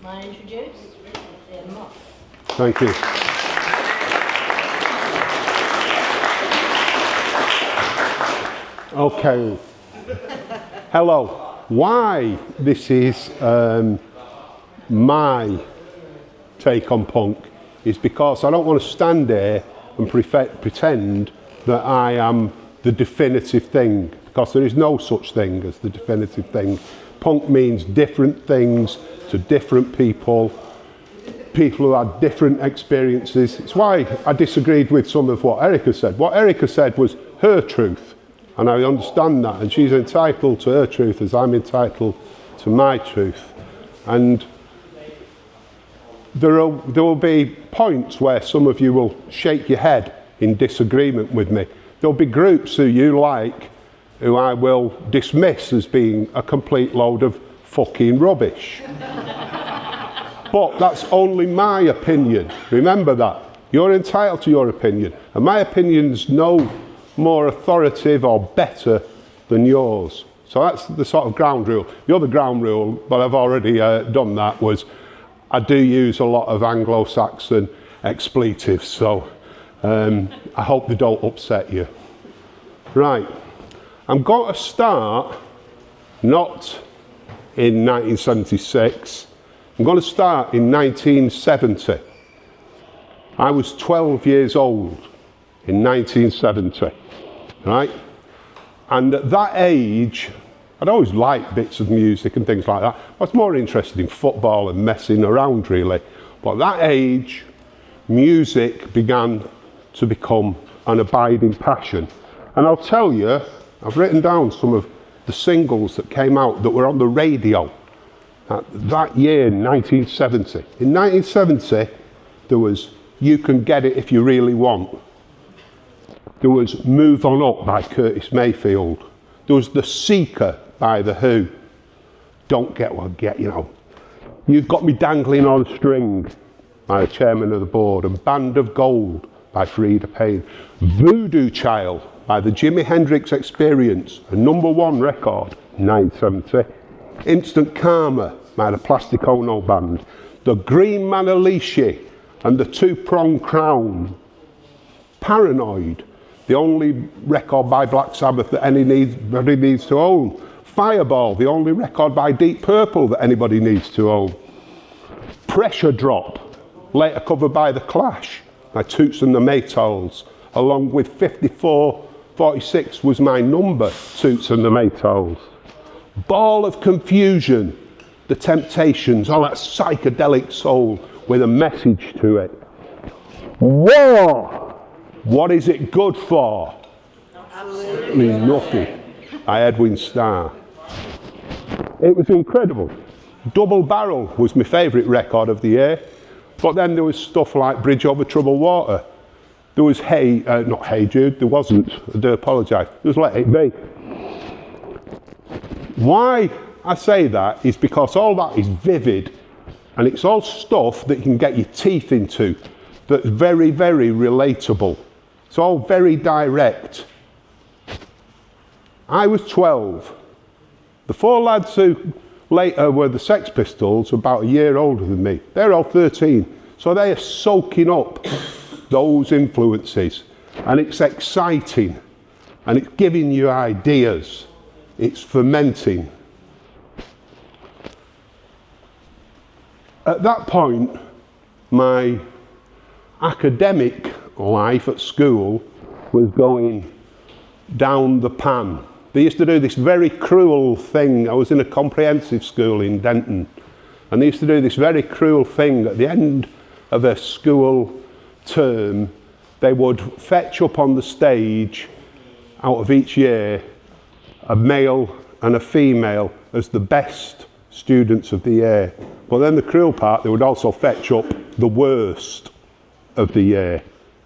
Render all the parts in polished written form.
I introduce Fourcandles Moss. Thank you. Okay. Hello. Why this is my take on punk is because I don't want to stand there and pretend that I am the definitive thing, because there is no such thing as the definitive thing. Punk means different things to different people who had different experiences. It's why I disagreed with some of what Erica said. What Erica said was her truth, and I understand that, and she's entitled to her truth as I'm entitled to my truth. And there will be points where some of you will shake your head in disagreement with me. There'll be groups who you like who I will dismiss as being a complete load of fucking rubbish. But that's only my opinion. Remember that. You're entitled to your opinion, and my opinion's no more authoritative or better than yours. So that's the sort of ground rule. The other ground rule, but I've already done that, was I do use a lot of Anglo-Saxon expletives, so I hope they don't upset you. Right, I'm going to start not in 1976, I'm going to start in 1970. I was 12 years old in 1970, right? And at that age, I'd always liked bits of music and things like that. I was more interested in football and messing around, really. But at that age, music began to become an abiding passion. And I'll tell you, I've written down some of the singles that came out that were on the radio that year, 1970. In 1970, there was You Can Get It If You Really Want. There was Move On Up by Curtis Mayfield. There was The Seeker by The Who. Don't Get What I Get, you know. You've Got Me Dangling on a String by the chairman of the board. And Band of Gold by Frida Payne. Voodoo Child by the Jimi Hendrix Experience, a #1 record, 1970. Instant Karma by the Plastic Ono Band. The Green Manalishi and the Two-Pronged Crown. Paranoid, the only record by Black Sabbath that anybody needs to own. Fireball, the only record by Deep Purple that anybody needs to own. Pressure Drop, later covered by The Clash, by Toots and the Maytals, along with 54-46 was my number, Toots and the Maytals. Ball of Confusion, The Temptations, all that psychedelic soul with a message to it. War, What Is It Good For? Absolutely Nothing, by Edwin Starr. It was incredible. Double Barrel was my favourite record of the year, but then there was stuff like Bridge Over Troubled Water. There was not Hey Jude, there wasn't, I do apologise, there was Let It Be. Why I say that is because all that is vivid, and it's all stuff that you can get your teeth into, that's very, very relatable. It's all very direct. I was 12. The four lads who later were the Sex Pistols, about a year older than me, they're all 13. So they are soaking up those influences. And it's exciting. And it's giving you ideas. It's fermenting. At that point, my academic life at school was going down the pan. They used to do this very cruel thing. I was in a comprehensive school in Denton, and they used to do this very cruel thing at the end of a school term. They would fetch up on the stage out of each year a male and a female as the best students of the year. But then the cruel part, they would also fetch up the worst of the year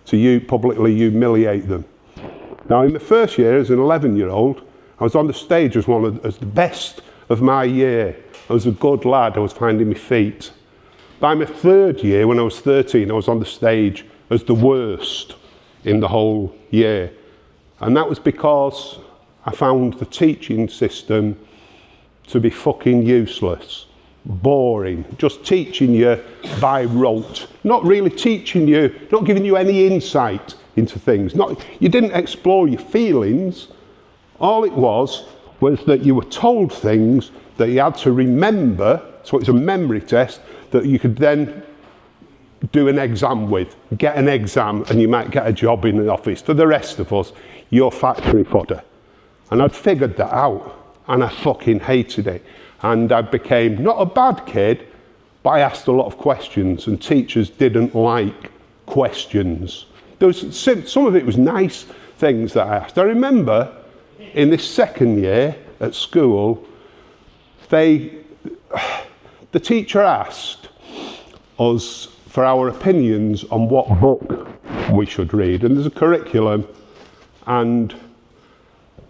to publicly humiliate them. Now, in the first year, as an 11-year-old, I was on the stage as the best of my year. I was a good lad, I was finding my feet. By my third year, when I was 13, I was on the stage as the worst in the whole year. And that was because I found the teaching system to be fucking useless. boring, just teaching you by rote, not really teaching you, not giving you any insight into things. You didn't explore your feelings. All it was that you were told things that you had to remember, so it's a memory test that you could then do an exam with, get an exam, and you might get a job in the office. For the rest of us, you're factory fodder. And I'd figured that out, and I fucking hated it. And I became not a bad kid, but I asked a lot of questions, and teachers didn't like questions. There was some of it was nice things that I asked. I remember in this second year at school, the teacher asked us for our opinions on what book we should read. And there's a curriculum, and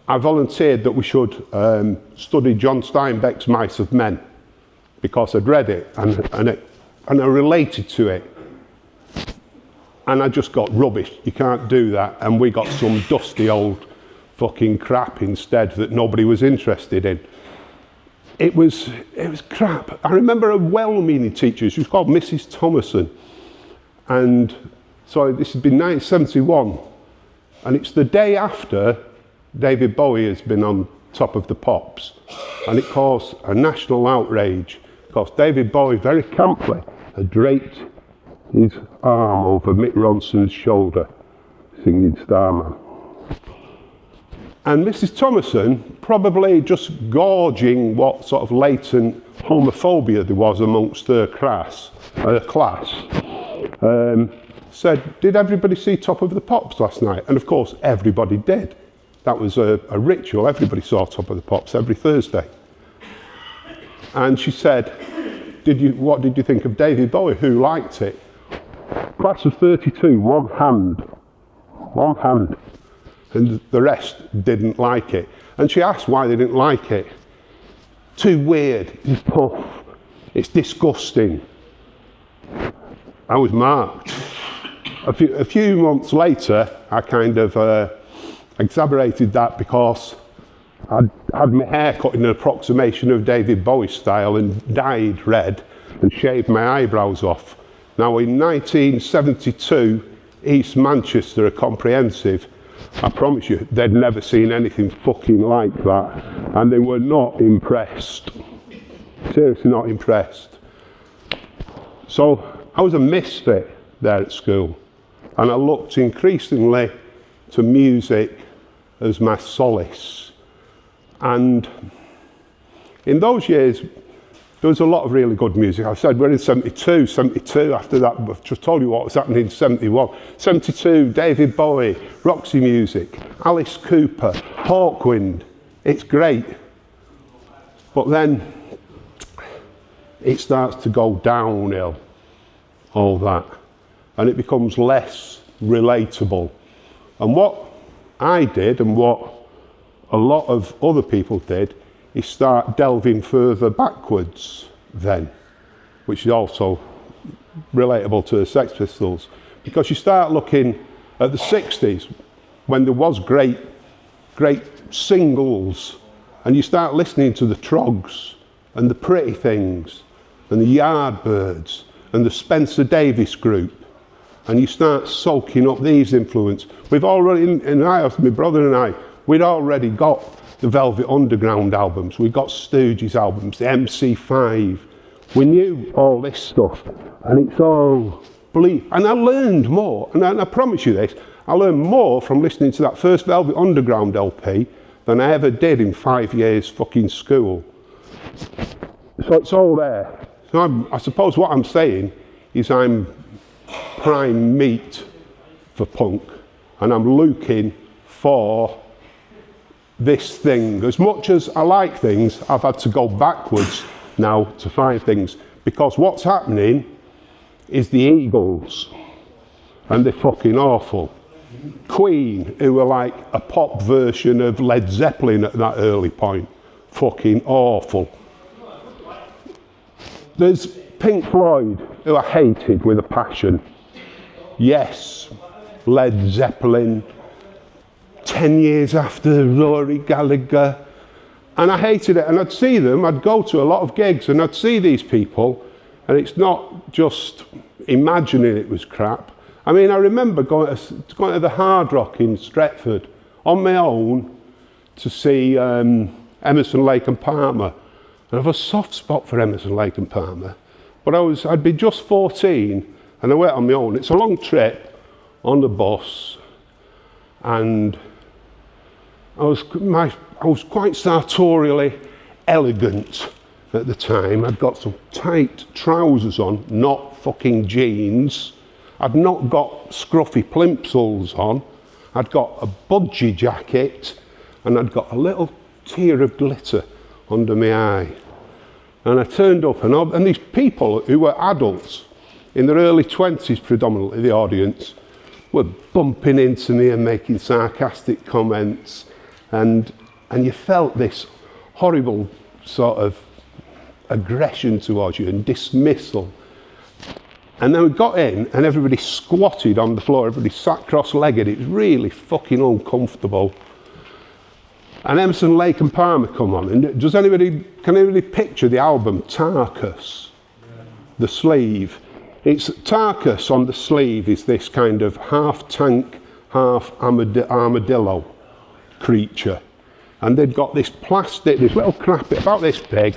I volunteered that we should study John Steinbeck's Mice of Men, because I'd read it and I related to it. And I just got rubbish. You can't do that. And we got some dusty old fucking crap instead that nobody was interested in. It was crap. I remember a well-meaning teacher. She was called Mrs. Thomason. And so this has been 1971. And it's the day after David Bowie has been on Top of the Pops. And it caused a national outrage, because David Bowie very camply had draped his arm over Mick Ronson's shoulder, singing Starman. And Mrs. Thomason, probably just gauging what sort of latent homophobia there was amongst her class, said, "Did everybody see Top of the Pops last night?" And of course, everybody did. That was a ritual. Everybody saw Top of the Pops every Thursday. And she said, what did you think of David Bowie? Who liked it? Class of 32, one hand. And the rest didn't like it. And she asked why they didn't like it. Too weird, it's puff, it's disgusting. I was marked. A few months later, I kind of exaggerated that, because I'd had my hair cut in an approximation of David Bowie style and dyed red and shaved my eyebrows off. Now in 1972, East Manchester, a comprehensive, I promise you, they'd never seen anything fucking like that, and they were not impressed. Seriously not impressed. So I was a misfit there at school, and I looked increasingly to music as my solace. And in those years, there was a lot of really good music. I said we're in 72, after that, I've just told you what was happening in 71. 72, David Bowie, Roxy Music, Alice Cooper, Hawkwind. It's great. But then it starts to go downhill, all that. And it becomes less relatable. And what I did, and what a lot of other people did, is start delving further backwards then, which is also relatable to the Sex Pistols, because you start looking at the 60s, when there was great singles, and you start listening to the Trogs and the Pretty Things and the Yardbirds and the Spencer Davis Group, and you start soaking up these influences. We've already, my brother and I, we'd already got the Velvet Underground albums, we got Stooges albums, the MC5. We knew all this stuff, and it's all bleak. And I learned more, and I promise you this, I learned more from listening to that first Velvet Underground LP than I ever did in 5 years fucking school. So it's all there. So I suppose what I'm saying is I'm prime meat for punk, and I'm looking for this thing. As much as I like things, I've had to go backwards now to find things, because what's happening is the Eagles, and they're fucking awful. Queen, who were like a pop version of Led Zeppelin at that early point, fucking awful. There's Pink Floyd, who I hated with a passion. Yes, Led Zeppelin, 10 years after Rory Gallagher, And I hated it. And I'd see them, I'd go to a lot of gigs and I'd see these people, and it's not just imagining it was crap. I mean, I remember going to the Hard Rock in Stretford on my own to see Emerson, Lake and Palmer. And I have a soft spot for Emerson, Lake and Palmer. But I'd be just 14 and I went on my own. It's a long trip on the bus, and I was quite sartorially elegant at the time. I'd got some tight trousers on, not fucking jeans. I'd not got scruffy plimsolls on. I'd got a budgie jacket, and I'd got a little tear of glitter under my eye. And I turned up, and these people who were adults, in their early 20s predominantly, the audience, were bumping into me and making sarcastic comments. And you felt this horrible sort of aggression towards you and dismissal. And then we got in and everybody squatted on the floor, everybody sat cross-legged. It was really fucking uncomfortable. And Emerson, Lake and Palmer come on. And can anybody picture the album Tarkus? The sleeve. It's Tarkus on the sleeve is this kind of half tank, half armadillo creature. And they'd got this plastic, this little crappy, about this big,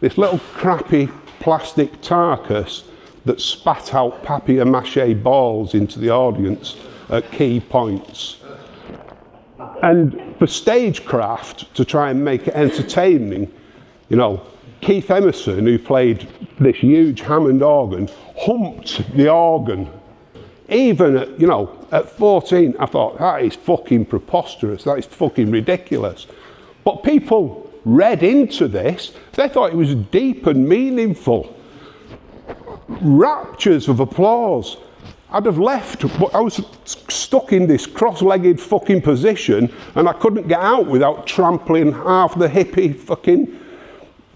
this little crappy plastic Tarkus that spat out papier-mâché balls into the audience at key points. And for stagecraft, to try and make it entertaining, you know, Keith Emerson, who played this huge Hammond organ, humped the organ. Even at, you know, at 14, I thought, that is fucking preposterous, that is fucking ridiculous. But people read into this, they thought it was deep and meaningful. Raptures of applause. I'd have left, but I was stuck in this cross-legged fucking position and I couldn't get out without trampling half the hippie fucking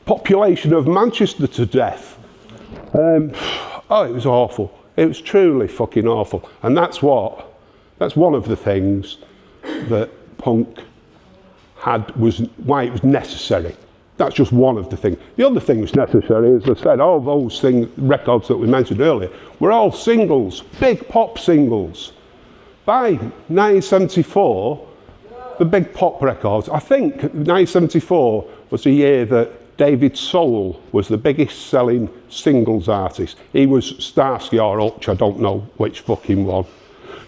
population of Manchester to death. Oh, it was awful. It was truly fucking awful. And that's one of the things that punk was why it was necessary. That's just one of the things. The other thing that's necessary, as I said, all those records that we mentioned earlier, were all singles, big pop singles. By 1974, the big pop records, I think 1974 was the year that David Soul was the biggest selling singles artist. He was Starsky or Hutch, I don't know which fucking one.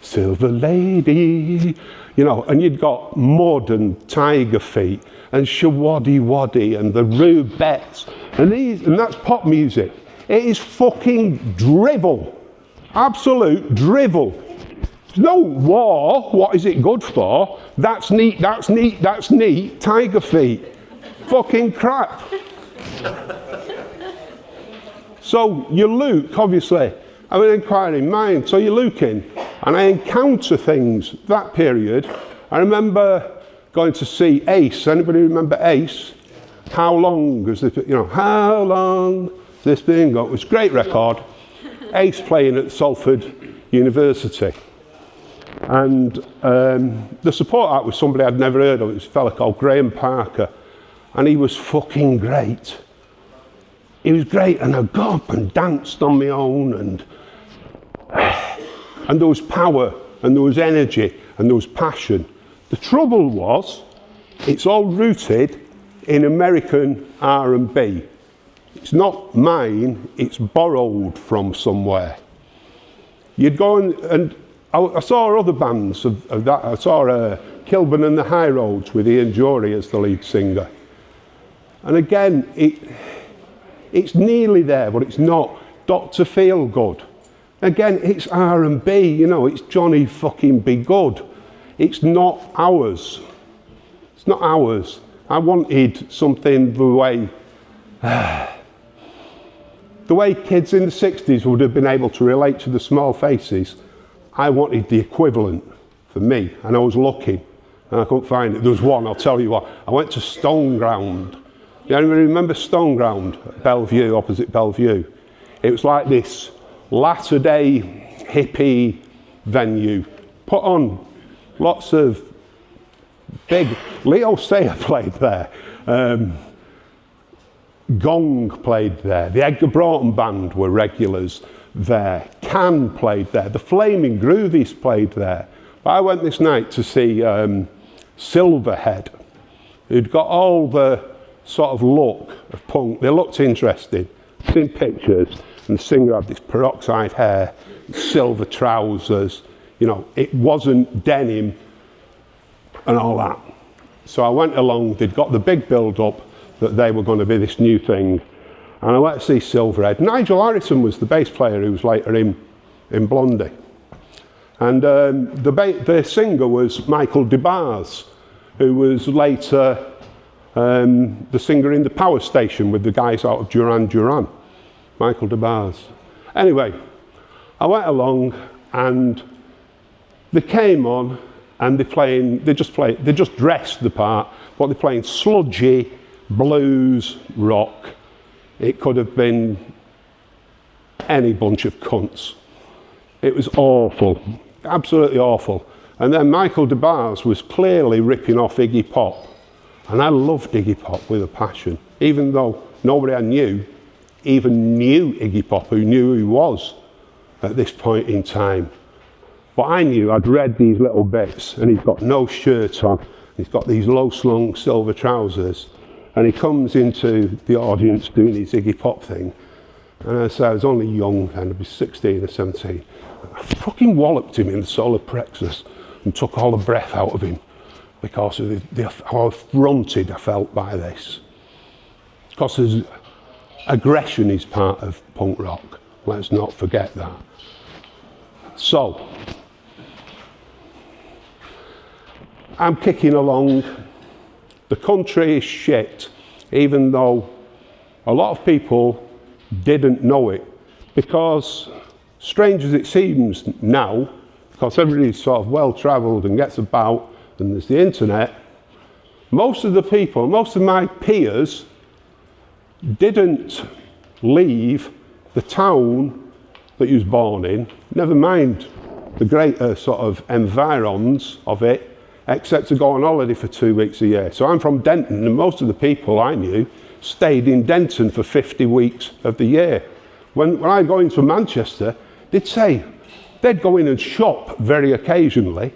Silver Lady, you know, and you'd got Mud and Tiger Feet and Shawaddy Waddy and the Rubettes, and that's pop music. It is fucking drivel, absolute drivel. There's no war, what is it good for? That's neat, that's neat, that's neat, Tiger Feet. Fucking crap. So you look, obviously, I have an inquiring mind, so you look in, and I encounter things that period. I remember going to see Ace. Anybody remember Ace? How long has this, how long has this been going? It was a great record. Ace playing at Salford University. And the support act was somebody I'd never heard of. It was a fella called Graham Parker. And he was fucking great. He was great, and I got up and danced on my own, and there was power, and there was energy, and there was passion. The trouble was, it's all rooted in American R&B. It's not mine, it's borrowed from somewhere. You'd go and I saw other bands of that. I saw Kilburn and the High Roads with Ian Jury as the lead singer. And again, it's nearly there, but it's not. Dr. Feelgood. Again, it's R&B, it's Johnny fucking Be Good. It's not ours. It's not ours. I wanted something the way kids in the 60s would have been able to relate to the Small Faces. I wanted the equivalent for me, and I was looking, and I couldn't find it. There was one, I'll tell you what. I went to Stoneground. You anybody remember Stoneground? Bellevue, opposite Bellevue. It was like this latter-day hippie venue. Put on lots of big... Leo Sayer played there. Gong played there. The Edgar Broughton Band were regulars there. Can played there. The Flaming Groovies played there. But I went this night to see Silverhead, who'd got all the sort of look of punk. They looked interesting. Seen pictures, and the singer had this peroxide hair, silver trousers. You know, it wasn't denim and all that. So I went along. They'd got the big build-up that they were going to be this new thing, and I went to see Silverhead. Nigel Harrison was the bass player who was later in Blondie, and the singer was Michael DeBars, who was later the singer in the Power Station with the guys out of Duran Duran, Michael DeBars. Anyway, I went along and they came on and they just dressed the part, but they're playing sludgy blues rock. It could have been any bunch of cunts. It was awful, absolutely awful. And then Michael DeBars was clearly ripping off Iggy Pop. And I loved Iggy Pop with a passion, even though nobody I knew even knew Iggy Pop, who knew who he was at this point in time. But I knew, I'd read these little bits, and he's got no shirt on, he's got these low-slung silver trousers, and he comes into the audience doing his Iggy Pop thing. And I said, I was only young then, I'd be 16 or 17. I fucking walloped him in the solar plexus and took all the breath out of him because of how affronted I felt by this. Because aggression is part of punk rock. Let's not forget that. So, I'm kicking along. The country is shit, even though a lot of people didn't know it. Because, strange as it seems now, because everybody's sort of well-travelled and gets about, and there's the internet, most of the people, most of my peers, didn't leave the town that he was born in, never mind the greater sort of environs of it, except to go on holiday for 2 weeks a year. So I'm from Denton, and most of the people I knew stayed in Denton for 50 weeks of the year. When I go into Manchester, they'd go in and shop very occasionally,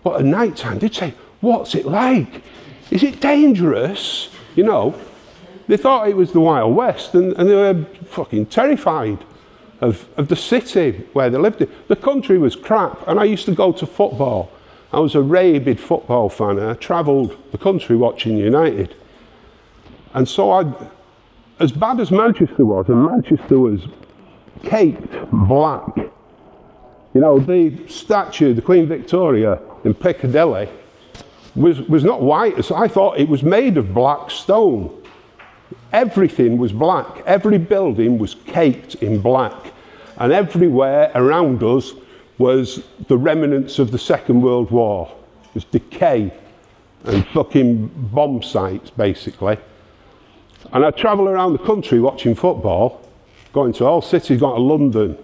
but at night time they'd say, what's it like? Is it dangerous? You know, they thought it was the Wild West, and they were fucking terrified of the city where they lived in. The country was crap, and I used to go to football. I was a rabid football fan, and I travelled the country watching United. And so as bad as Manchester was, and Manchester was caked black. You know, the statue, the Queen Victoria in Piccadilly, was not white. So I thought it was made of black stone. Everything was black. Every building was caked in black. And everywhere around us was the remnants of the Second World War. It was decay and fucking bomb sites, basically. And I travel around the country watching football, going to all cities, going to London,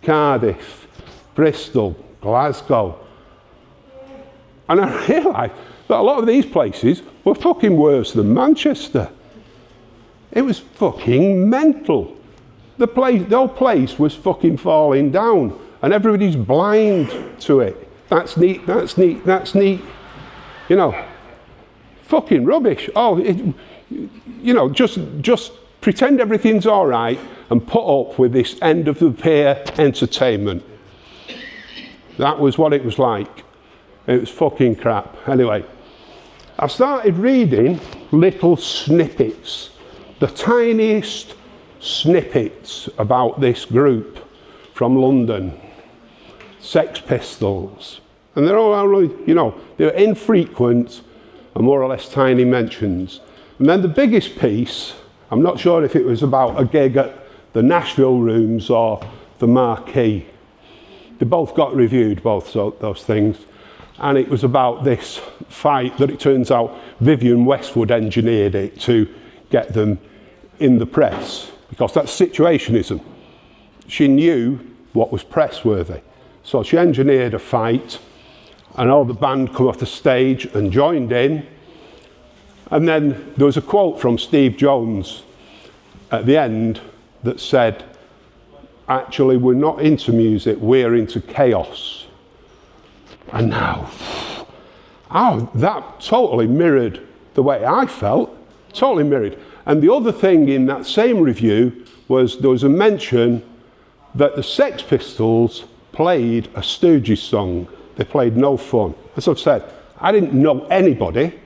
Cardiff, Bristol, Glasgow. And I realised that a lot of these places were fucking worse than Manchester. It was fucking mental. The whole place was fucking falling down, and everybody's blind to it. That's neat, that's neat, that's neat. You know, fucking rubbish. You know, just pretend everything's all right and put up with this end of the pier entertainment. That was what it was like. It was fucking crap. Anyway, I started reading little snippets, the tiniest snippets about this group from London, Sex Pistols. And they're all, you know, they're infrequent and more or less tiny mentions. And then the biggest piece, I'm not sure if it was about a gig at the Nashville Rooms or the Marquee. They both got reviewed, both those things. And it was about this fight that it turns out Vivienne Westwood engineered it to get them in the press, because that's situationism. She knew what was press-worthy. So she engineered a fight, and all the band come off the stage and joined in. And then there was a quote from Steve Jones at the end that said, actually, we're not into music, we're into chaos. And now, that totally mirrored the way I felt, totally mirrored. And the other thing in that same review was there was a mention that the Sex Pistols played a Stooges song. They played No Fun. As I've said, I didn't know anybody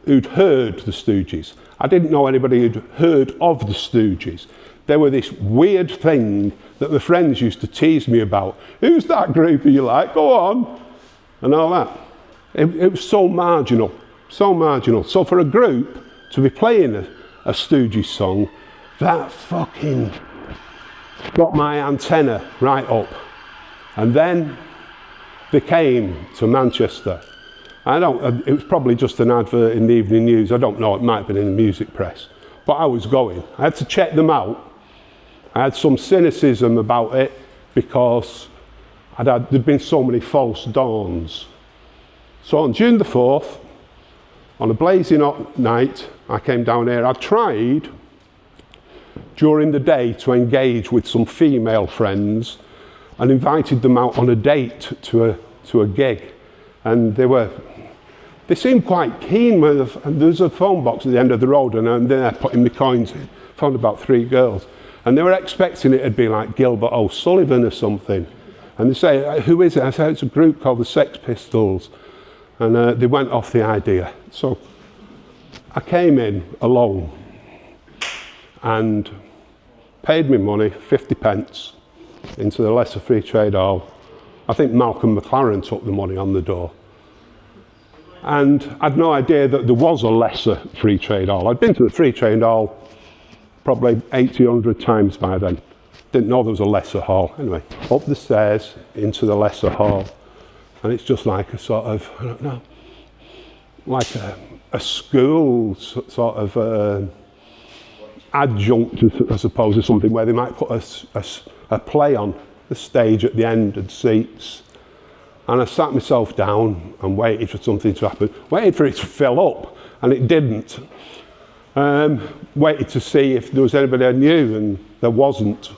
who'd heard the Stooges. I didn't know anybody who'd heard of the Stooges. They were this weird thing that the friends used to tease me about. Who's that group you like? Go on. And all that. It was so marginal, so marginal. So for a group to be playing a Stooges song, that fucking got my antenna right up. And then they came to Manchester. It was probably just an advert in the evening news. I don't know, it might have been in the music press. But I was going. I had to check them out. I had some cynicism about it because there'd been so many false dawns. So on June the 4th, on a blazing hot night, I came down here. I tried during the day to engage with some female friends and invited them out on a date to a gig. And they seemed quite keen. There's a phone box at the end of the road, and I'm there putting my coins in. Found about 3 girls. And they were expecting it to be like Gilbert O'Sullivan or something. And they say, who is it? I said, it's a group called the Sex Pistols. And they went off the idea. So I came in alone and paid me money, 50 pence, into the Lesser Free Trade Hall. I think Malcolm McLaren took the money on the door. And I'd no idea that there was a Lesser Free Trade Hall. I'd been to the Free Trade Hall probably 80, 100 times by then. Didn't know there was a Lesser Hall. Anyway, up the stairs into the Lesser Hall. And it's just like a sort of, I don't know, like a school sort of adjunct, I suppose, or something where they might put a play on the stage at the end and seats. And I sat myself down and waited for something to happen. Waited for it to fill up, and it didn't. Waited to see if there was anybody I knew, and there wasn't.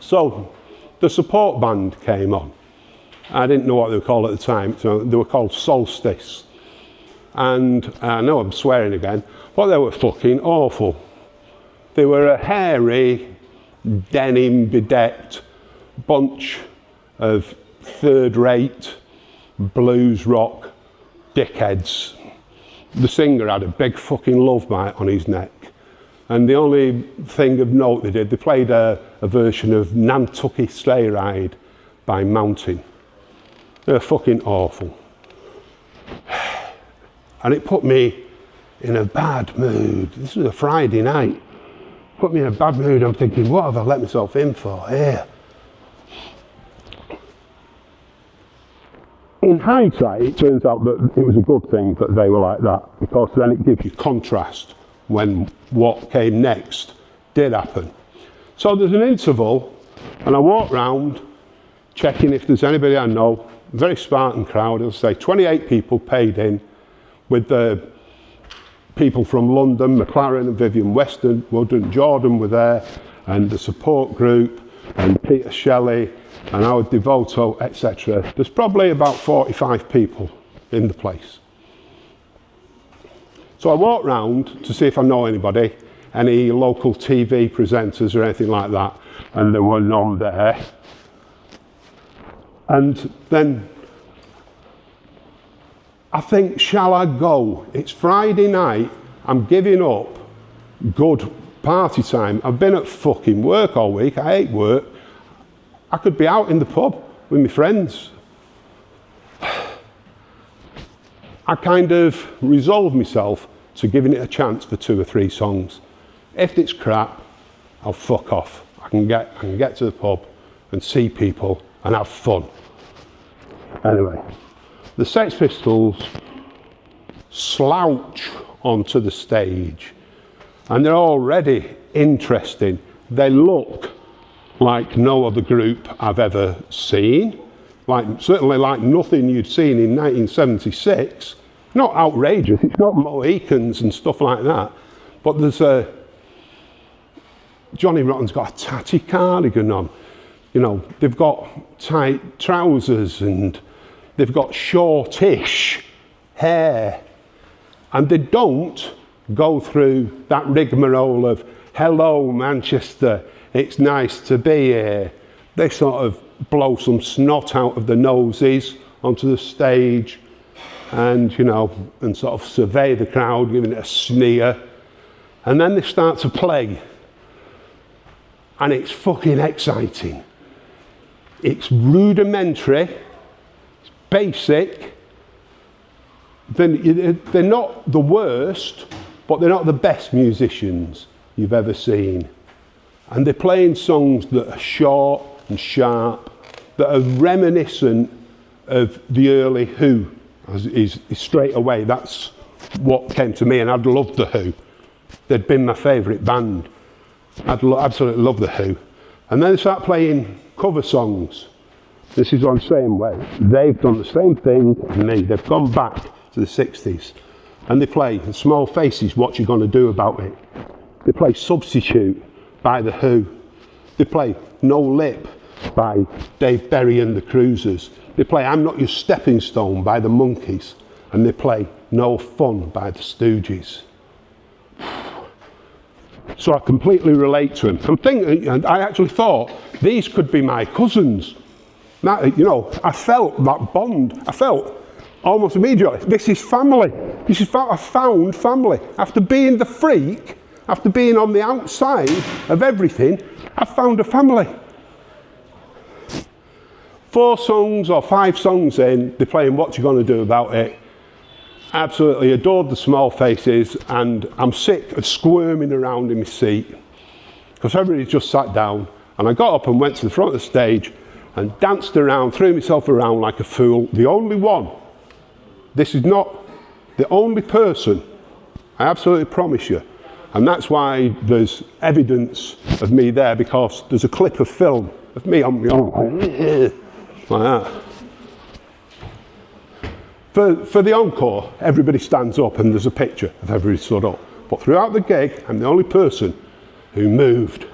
So the support band came on. I didn't know what they were called at the time, so they were called Solstice. And I know I'm swearing again, but they were fucking awful. They were a hairy, denim-bedecked bunch of third-rate blues rock dickheads. The singer had a big fucking love bite on his neck. And the only thing of note they did, they played a version of Nantucket Sleigh Ride by Mountain. They're fucking awful. And it put me in a bad mood. This was a Friday night. Put me in a bad mood. I'm thinking, what have I let myself in for here? In hindsight, it turns out that it was a good thing that they were like that, because then it gives you contrast when what came next did happen. So there's an interval, and I walk round checking if there's anybody I know. Very Spartan crowd, I'll say 28 people paid in, with the people from London, McLaren and Vivian Westwood and Jordan were there, and the support group, and Peter Shelley, and Howard Devoto, etc. There's probably about 45 people in the place. So I walk round to see if I know anybody, any local TV presenters or anything like that, and there were none there. And then I think, shall I go? It's Friday night, I'm giving up good party time. I've been at fucking work all week, I hate work. I could be out in the pub with my friends. I kind of resolved myself to giving it a chance for 2 or 3 songs. If it's crap, I'll fuck off. I can get to the pub and see people and have fun. Anyway, the Sex Pistols slouch onto the stage, and they're already interesting. They look like no other group I've ever seen. certainly like nothing you'd seen in 1976. Not outrageous, it's not Mohicans and stuff like that, but there's Johnny Rotten's got a tatty cardigan on. You know, they've got tight trousers and they've got shortish hair, and they don't go through that rigmarole of, hello Manchester, it's nice to be here. They sort of blow some snot out of the noses onto the stage and, you know, and sort of survey the crowd, giving it a sneer. And then they start to play. And it's fucking exciting. It's rudimentary, it's basic. They're not the worst, but they're not the best musicians you've ever seen. And they're playing songs that are short and sharp, that are reminiscent of the early Who. Is straight away, that's what came to me, and I'd loved the Who. They'd been my favourite band. I'd absolutely love the Who. And then they start playing cover songs. This is what I'm saying, where they've done the same thing as me. They've gone back to the 60s, and they play Small Faces, What You Gonna Do About It. They play Substitute by the Who. They play No Lip by Dave Berry and the Cruisers. They play I'm Not Your Stepping Stone by the Monkees, and they play No Fun by the Stooges. So I completely relate to him. I'm thinking, and I actually thought these could be my cousins. That, you know, I felt that bond. I felt almost immediately, this is family. This is I found family. After being the freak, after being on the outside of everything, I found a family. 4 songs or 5 songs in, they're playing What You Gonna Do About It. Absolutely adored the Small Faces, and I'm sick of squirming around in my seat because everybody's just sat down, and I got up and went to the front of the stage and danced around, threw myself around like a fool. The only one, this is not the only person, I absolutely promise you, and that's why there's evidence of me there, because there's a clip of film of me on my own. Like that. For the encore, everybody stands up and there's a picture of everybody stood up. But throughout the gig, I'm the only person who moved.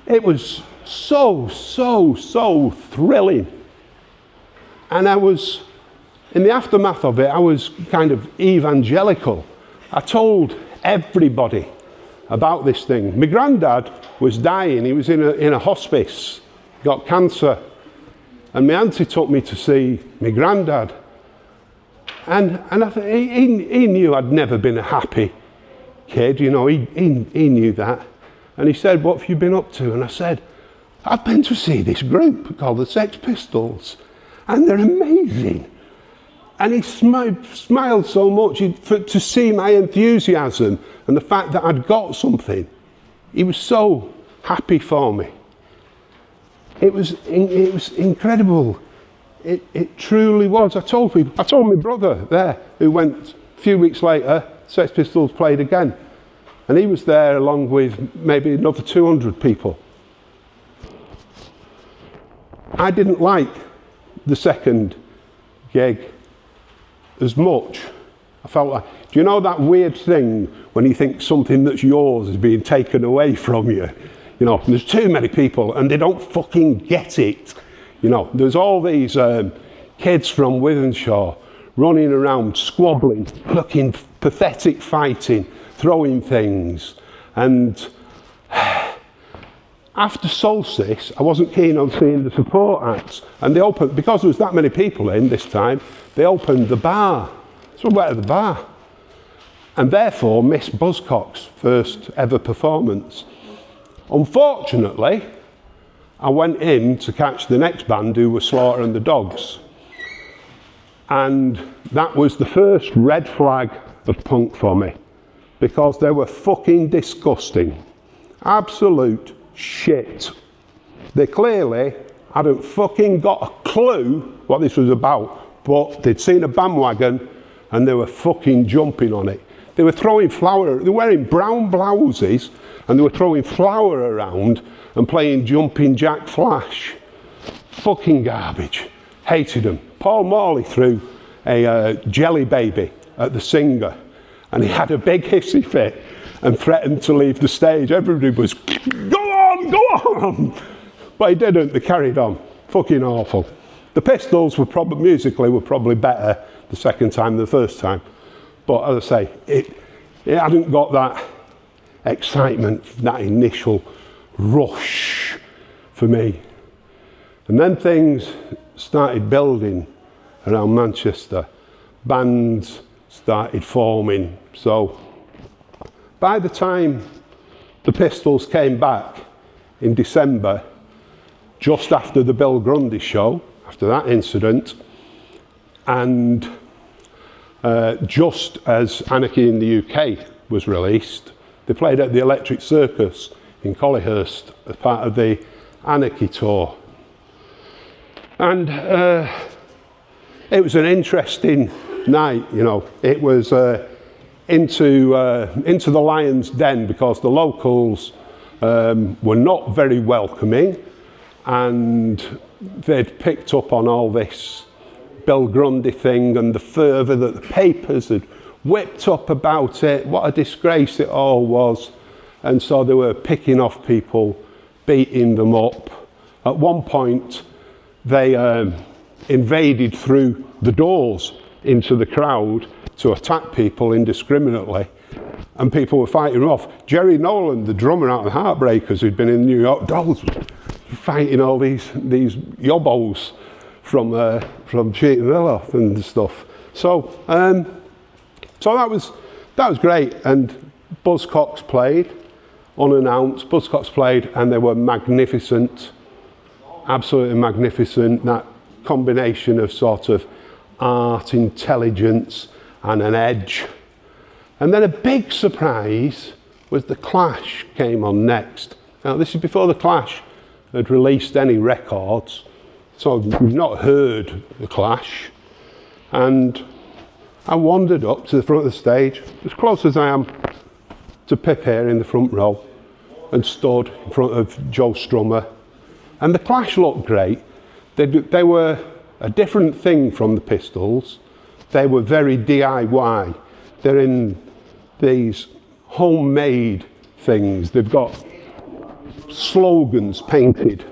It was so thrilling. And I was, in the aftermath of it, I was kind of evangelical. I told everybody about this thing. My granddad was dying, he was in a hospice. Got cancer, and my auntie took me to see my granddad, and I he knew I'd never been a happy kid, you know, he knew that, and he said, what have you been up to? And I said, I've been to see this group called the Sex Pistols, and they're amazing. And he smiled so much to see my enthusiasm and the fact that I'd got something. He was so happy for me. It was incredible. It truly was. I told my brother there, who went a few weeks later, Sex Pistols played again. And he was there along with maybe another 200 people. I didn't like the second gig as much. I felt like, do you know that weird thing when you think something that's yours is being taken away from you? You know, there's too many people and they don't fucking get it. You know, there's all these kids from Wythenshawe running around, squabbling, looking pathetic, fighting, throwing things. And after Solstice, I wasn't keen on seeing the support acts. And they opened, because there was that many people in this time, they opened the bar. So I went to the bar. And therefore missed Buzzcock's first ever performance. Unfortunately, I went in to catch the next band, who were Slaughter and the Dogs. And that was the first red flag of punk for me, because they were fucking disgusting. Absolute shit. They clearly hadn't fucking got a clue what this was about, but they'd seen a bandwagon and they were fucking jumping on it. They were throwing flour, they were wearing brown blouses, and they were throwing flour around and playing Jumping Jack Flash. fucking garbage. Hated them. Paul Morley threw a jelly baby at the singer, and he had a big hissy fit and threatened to leave the stage. Everybody was, go on! But he didn't, they carried on. Fucking awful. The Pistols were probably better the second time than the first time. But as I say, it hadn't got that excitement, that initial rush for me. And then things started building around Manchester. Bands started forming. So by the time the Pistols came back in December, just after the Bill Grundy show, after that incident, and just as Anarchy in the UK was released, they played at the Electric Circus in Collyhurst as part of the Anarchy tour. And it was an interesting night, you know. It was into the Lion's Den, because the locals were not very welcoming, and they'd picked up on all this Bill Grundy thing and the fervour that the papers had whipped up about it, what a disgrace it all was. And so they were picking off people, beating them up. At one point, they invaded through the doors into the crowd to attack people indiscriminately, and people were fighting them off. Jerry Nolan, the drummer out of the Heartbreakers, who'd been in New York Dolls, fighting all these yobbos from Cheating Hill off and stuff. So that was great. And Buzzcocks played unannounced. Buzzcocks played, and they were magnificent, absolutely magnificent. That combination of sort of art, intelligence, and an edge. And then a big surprise was the Clash came on next. Now this is before the Clash had released any records, so we've not heard the Clash. And I wandered up to the front of the stage, as close as I am to Pip here in the front row, and stood in front of Joe Strummer. And the Clash looked great. They were a different thing from the Pistols. They were very DIY. They're in these homemade things. They've got slogans painted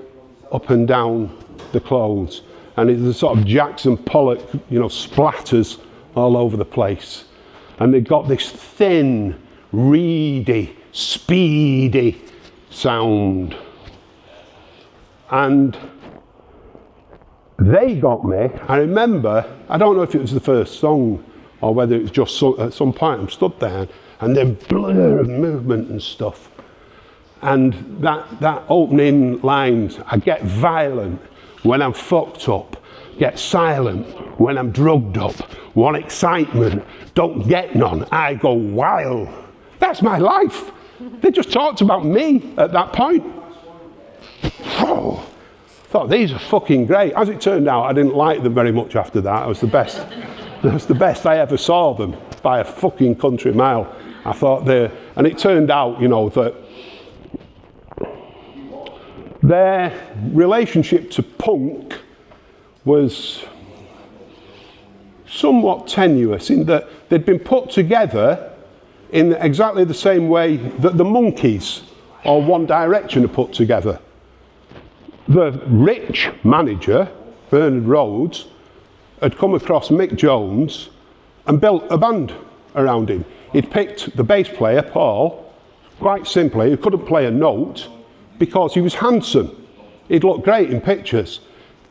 up and down the clothes, and it's a sort of Jackson Pollock, you know, splatters all over the place. And they've got this thin, reedy, speedy sound. And they got me. I remember, I don't know if it was the first song or whether it was just at some point I'm stood there, and then blur of movement and stuff. And that opening lines, I get violent when I'm fucked up, get silent when I'm drugged up, want excitement, don't get none, I go wild. That's my life. They just talked about me at that point. Oh, thought these are fucking great. As it turned out, I didn't like them very much after that. It was the best. It was the best I ever saw them by a fucking country mile. I thought and it turned out, you know, that their relationship to punk was somewhat tenuous, in that they'd been put together in exactly the same way that the Monkees or One Direction are put together. The rich manager, Bernard Rhodes, had come across Mick Jones and built a band around him. He'd picked the bass player, Paul, quite simply. He couldn't play a note because he was handsome. He'd look great in pictures.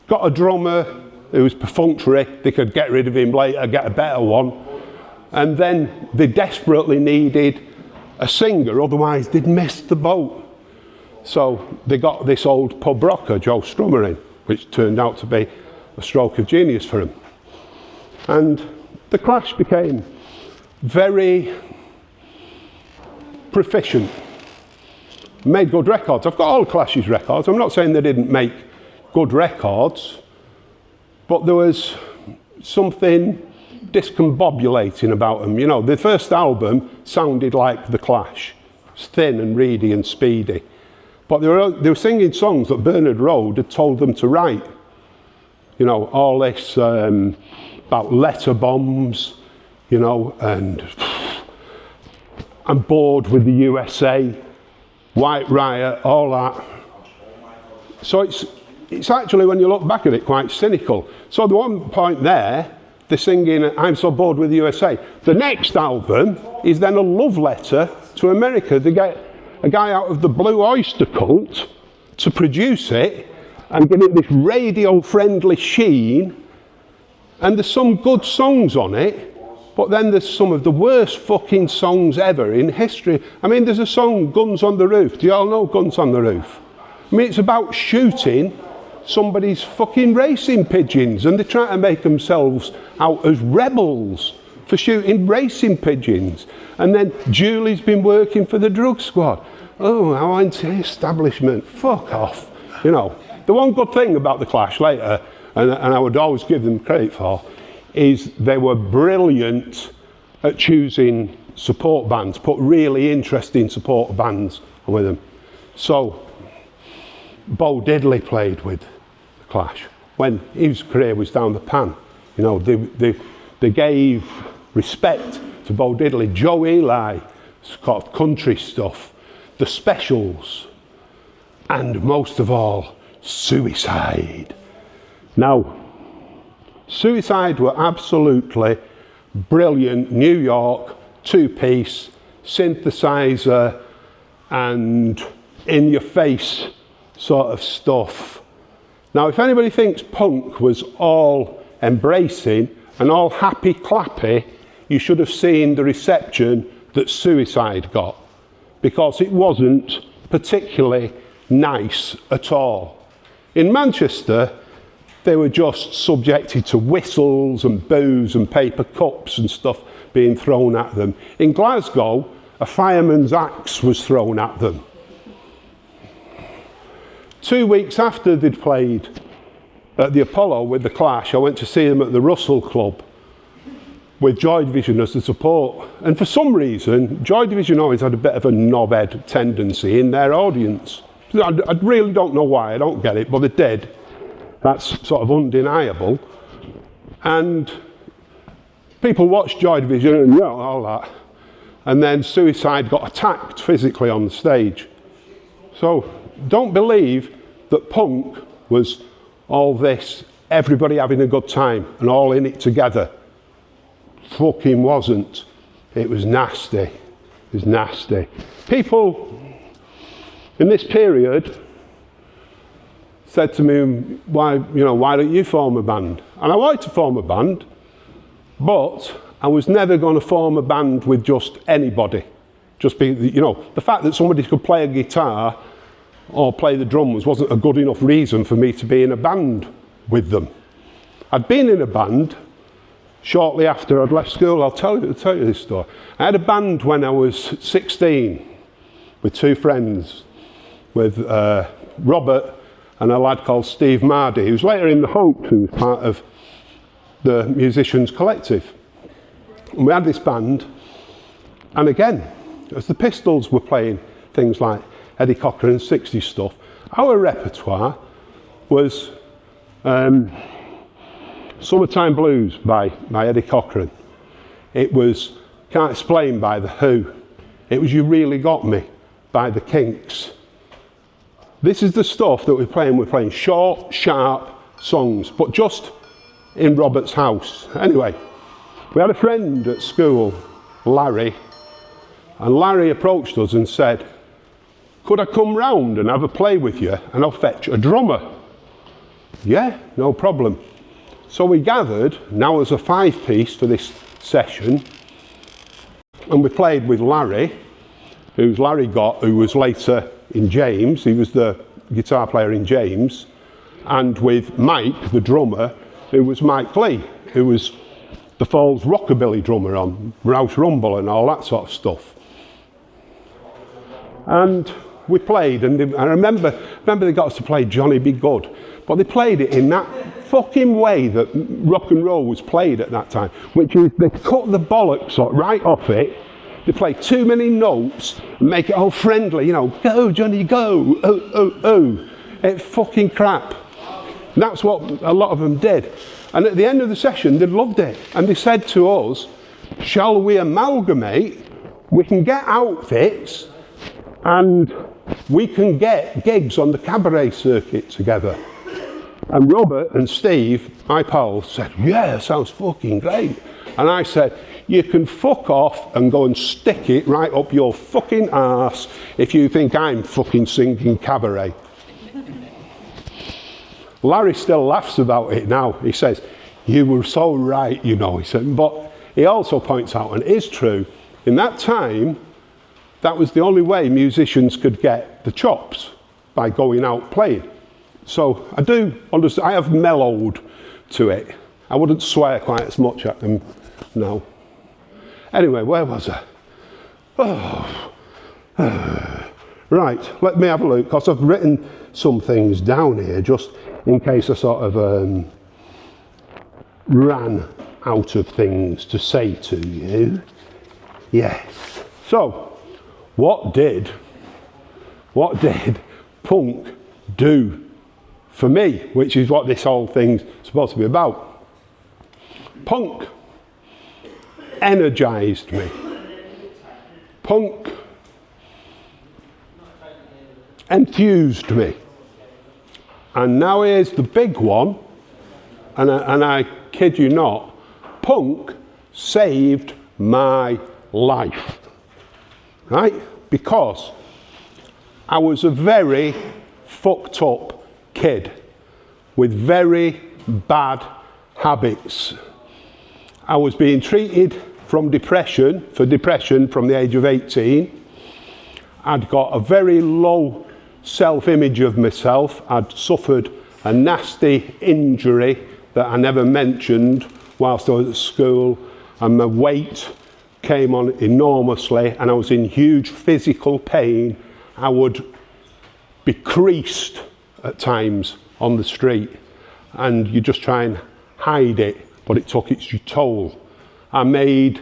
Got a drummer who was perfunctory. They could get rid of him later, get a better one. And then they desperately needed a singer, otherwise they'd miss the boat. So they got this old pub rocker, Joe Strummer, in, which turned out to be a stroke of genius for him. And the Clash became very proficient, made good records. I've got all Clash's records. I'm not saying they didn't make good records, but there was something discombobulating about them. You know, the first album sounded like the Clash. It was thin and reedy and speedy. But they were singing songs that Bernard Rhodes had told them to write. You know, all this about letter bombs, you know, and I'm bored with the USA, White Riot, all that. So it's actually, when you look back at it, quite cynical. So the one point there, they're singing, I'm so bored with the USA. The next album is then a love letter to America. They get a guy out of the Blue Oyster Cult to produce it and give it this radio-friendly sheen. And there's some good songs on it, but then there's some of the worst fucking songs ever in history. I mean, there's a song, Guns on the Roof. Do you all know Guns on the Roof? I mean, it's about shooting somebody's fucking racing pigeons, and they try to make themselves out as rebels for shooting racing pigeons. And then Julie's been working for the drug squad. Oh, our anti-establishment, fuck off. You know, the one good thing about the Clash later, and I would always give them credit for, is they were brilliant at choosing support bands, put really interesting support bands with them. So Bo Diddley played with the Clash when his career was down the pan. You know, they gave respect to Bo Diddley. Joe Ely, got country stuff, the Specials, and most of all, Suicide. Now, Suicide were absolutely brilliant New York two-piece synthesizer and in-your-face sort of stuff. Now, if anybody thinks punk was all embracing and all happy-clappy, you should have seen the reception that Suicide got, because it wasn't particularly nice at all. In Manchester, they were just subjected to whistles and boos and paper cups and stuff being thrown at them. In Glasgow, a fireman's axe was thrown at them. 2 weeks after they'd played at the Apollo with the Clash, I went to see them at the Russell Club with Joy Division as the support. And for some reason, Joy Division always had a bit of a knobhead tendency in their audience. I really don't know why, I don't get it, but they did. That's sort of undeniable. And people watched Joy Division and, you know, all that. And then Suicide got attacked physically on the stage. So don't believe that punk was all this, everybody having a good time and all in it together. Fucking wasn't. It was nasty. It was nasty. People in this period said to me, why don't you form a band? And I wanted to form a band, but I was never going to form a band with just anybody. Just be, you know, the fact that somebody could play a guitar or play the drums wasn't a good enough reason for me to be in a band with them. I'd been in a band shortly after I'd left school. I'll tell you this story. I had a band when I was 16 with two friends, with Robert and a lad called Steve Mardy, who's later in the Hope, who was part of the Musicians Collective. And we had this band, and again, as the Pistols were playing things like Eddie Cochran 60s stuff, our repertoire was Summertime Blues by Eddie Cochran. It was Can't Explain by The Who. It was You Really Got Me by The Kinks. This is the stuff that we're playing. We're playing short, sharp songs, but just in Robert's house. Anyway, we had a friend at school, Larry, and Larry approached us and said, could I come round and have a play with you and I'll fetch a drummer? Yeah, no problem. So we gathered, now as a 5-piece for this session, and we played with Larry, who was later in James. He was the guitar player in James, and with Mike, the drummer, who was Mike Lee, who was the Falls Rockabilly drummer on Rouse Rumble and all that sort of stuff. And we played, and I remember they got us to play Johnny Be Good, but they played it in that fucking way that rock and roll was played at that time, which is they cut the bollocks right off it. They play too many notes and make it all friendly, you know, go Johnny, go, oh, oh, oh. It's fucking crap. And that's what a lot of them did. And at the end of the session, they loved it. And they said to us, shall we amalgamate? We can get outfits and we can get gigs on the cabaret circuit together. And Robert and Steve, my pals, said, yeah, sounds fucking great. And I said, you can fuck off and go and stick it right up your fucking arse if you think I'm fucking singing cabaret. Larry still laughs about it now. He says, you were so right, you know. He said, but he also points out, and it is true, in that time, that was the only way musicians could get the chops, by going out playing. So I do understand, I have mellowed to it. I wouldn't swear quite as much at them now. Anyway, where was I? Right, let me have a look, because I've written some things down here, just in case I sort of ran out of things to say to you. Yes. So, what did punk do for me, which is what this whole thing's supposed to be about? Punk energized me. Punk enthused me. And now here's the big one, and I kid you not, punk saved my life, right? Because I was a very fucked up kid with very bad habits. I was being treated for depression from the age of 18. I'd got a very low self-image of myself. I'd suffered a nasty injury that I never mentioned whilst I was at school, and my weight came on enormously and I was in huge physical pain. I would be creased at times on the street, and you just try and hide it, but it took its toll. I made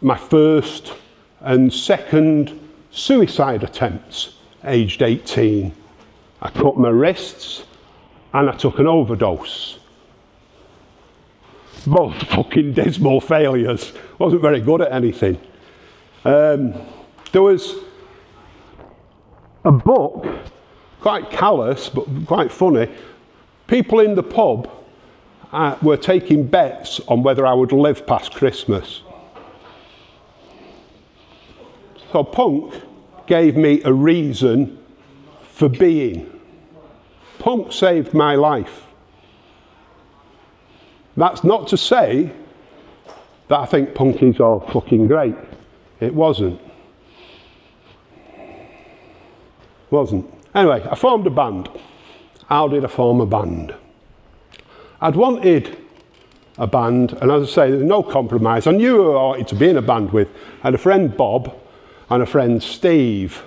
my first and second suicide attempts aged 18. I cut my wrists and I took an overdose. Both fucking dismal failures. Wasn't very good at anything. There was a book, quite callous but quite funny. People in the pub were taking bets on whether I would live past Christmas. So punk gave me a reason for being. Punk saved my life. That's not to say that I think punk is all fucking great. It wasn't. Anyway, I formed a band. How did I form a band? I'd wanted a band, and as I say, there's no compromise. I knew who I wanted to be in a band with. I had a friend Bob and a friend Steve.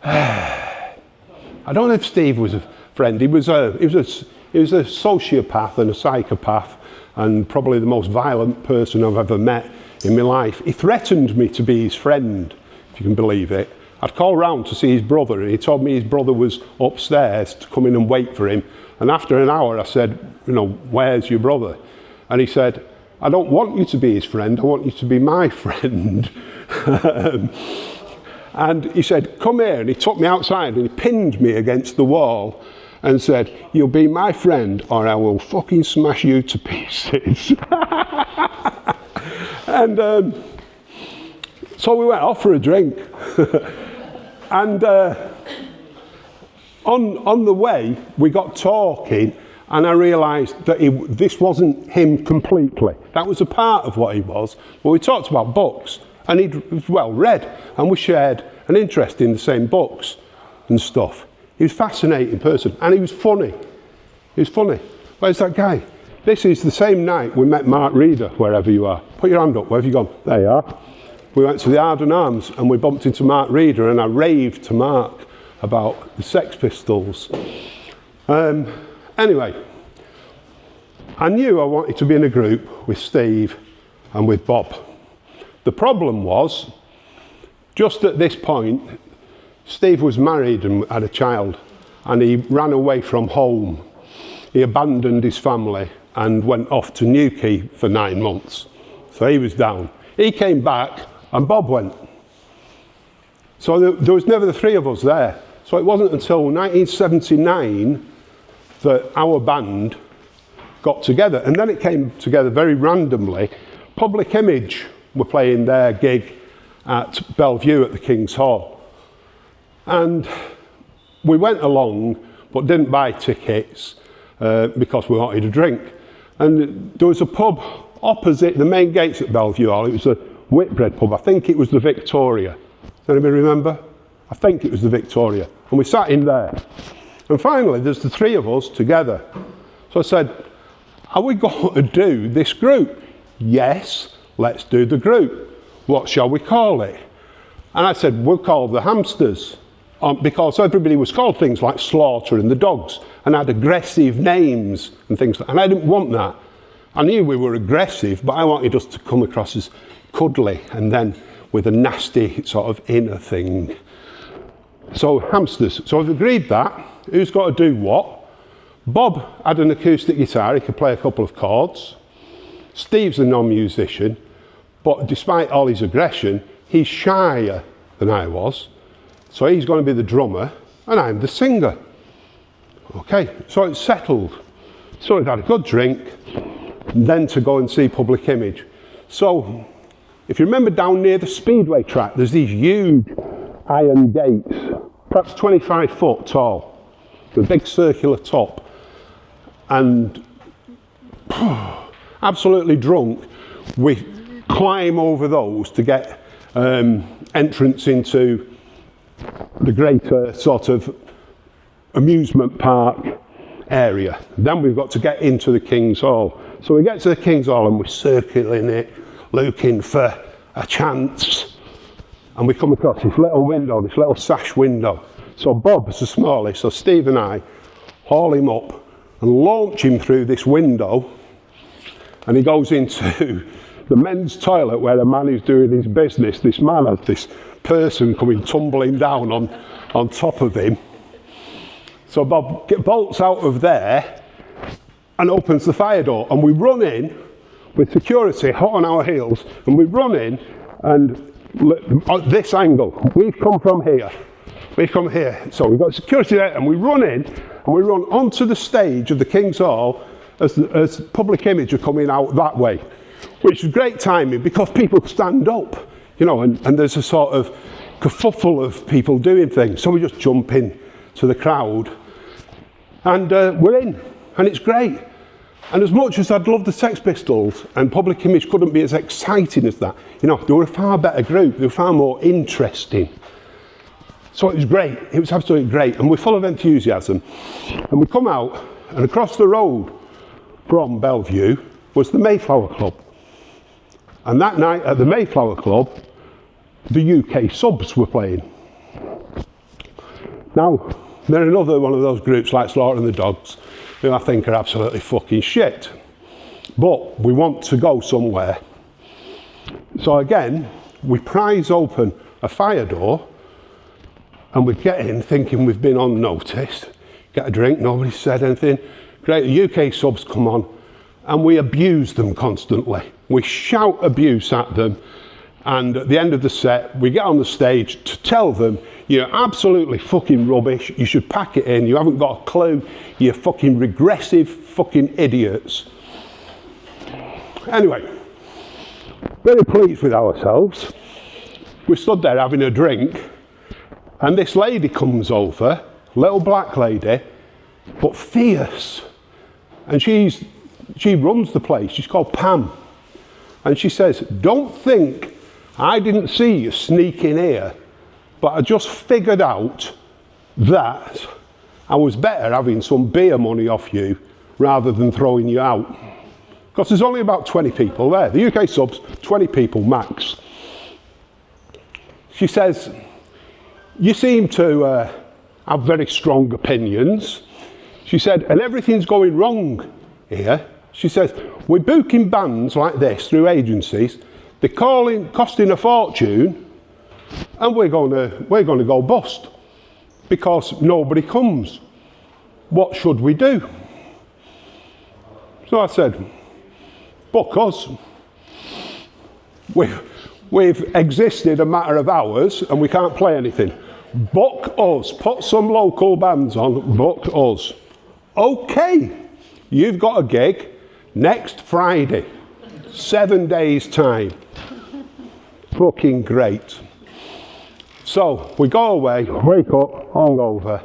I don't know if Steve was a friend. He was a sociopath and a psychopath, and probably the most violent person I've ever met in my life. He threatened me to be his friend, if you can believe it. I'd call round to see his brother, and he told me his brother was upstairs to come in and wait for him. And after an hour, I said, where's your brother? And he said, I don't want you to be his friend, I want you to be my friend. And he said, come here, and he took me outside and he pinned me against the wall and said, you'll be my friend or I will fucking smash you to pieces. And so we went off for a drink. And on the way, we got talking, and I realised that this wasn't him completely. That was a part of what he was. But we talked about books, and he was well read, and we shared an interest in the same books and stuff. He was a fascinating person, and he was funny. Where's that guy? This is the same night we met Mark Reeder, wherever you are. Put your hand up, where have you gone? There you are. We went to the Arden Arms and we bumped into Mark Reeder, and I raved to Mark about the Sex Pistols. Anyway, I knew I wanted to be in a group with Steve and with Bob. The problem was, just at this point, Steve was married and had a child, and he ran away from home. He abandoned his family and went off to Newquay for 9 months. So he was down. He came back and Bob went. So there was never the three of us there. So it wasn't until 1979 that our band got together. And then it came together very randomly. Public Image were playing their gig at Bellevue at the King's Hall. And we went along, but didn't buy tickets because we wanted a drink. And there was a pub opposite the main gates at Bellevue Hall. It was a Whitbread pub. I think it was the Victoria. Does anybody remember? I think it was the Victoria. And we sat in there. And finally, there's the three of us together. So I said, are we going to do this group? Yes, let's do the group. What shall we call it? And I said, we'll call the Hamsters. Because everybody was called things like Slaughter and the Dogs and had aggressive names and things like that. And I didn't want that. I knew we were aggressive, but I wanted us to come across as cuddly and then with a nasty sort of inner thing. So Hamsters. So I've agreed that. Who's got to do what? Bob had an acoustic guitar. He could play a couple of chords. Steve's a non-musician, but despite all his aggression, he's shyer than I was. So he's going to be the drummer and I'm the singer. Okay, so it's settled. So we've had a good drink, and then to go and see Public Image. So if you remember down near the Speedway track, there's these huge iron gates, perhaps 25 foot tall, with a big circular top. And absolutely drunk, we climb over those to get entrance into the greater sort of amusement park area. Then we've got to get into the King's Hall. So we get to the King's Hall and we're circling it, looking for a chance. And we come across this little window, this little sash window. So Bob's the smallest, so Steve and I haul him up and launch him through this window. And he goes into the men's toilet where the man is doing his business. This man has this person coming tumbling down on top of him. So Bob bolts out of there and opens the fire door, and we run in with security hot on our heels, and we run in and at this angle, we've come from here, so we've got security there, and we run in and we run onto the stage of the King's Hall as Public Image are coming out that way, which is great timing because people stand up, you know, and there's a sort of kerfuffle of people doing things. So we just jump in to the crowd and we're in, and it's great. And as much as I'd love the Sex Pistols, and Public Image couldn't be as exciting as that, you know, they were a far better group, they were far more interesting. So it was great, it was absolutely great, and we're full of enthusiasm. And we come out, and across the road from Bellevue was the Mayflower Club. And that night at the Mayflower Club, the UK Subs were playing. Now, they're another one of those groups like Slaughter and the Dogs, who I think are absolutely fucking shit. But we want to go somewhere. So again, we prise open a fire door, and we get in thinking we've been on notice, get a drink, nobody said anything. Great, the UK Subs come on, and we abuse them constantly. We shout abuse at them, and at the end of the set, we get on the stage to tell them, you're absolutely fucking rubbish, you should pack it in, you haven't got a clue, you're fucking regressive fucking idiots. Anyway, very pleased with ourselves. We stood there having a drink, and this lady comes over, little black lady, but fierce. And she runs the place, she's called Pam. And she says, don't think I didn't see you sneak in here, but I just figured out that I was better having some beer money off you rather than throwing you out. Because there's only about 20 people there. The UK Subs, 20 people max. She says, you seem to have very strong opinions. She said, and everything's going wrong here. She says, we're booking bands like this through agencies. They're costing a fortune, and we're going to go bust because nobody comes. what should we do? So I said, book us. We've existed a matter of hours and we can't play anything. Book us. Put some local bands on. Book us. Okay, you've got a gig next Friday, 7 days time. Fucking great. So we go away, wake up, hungover,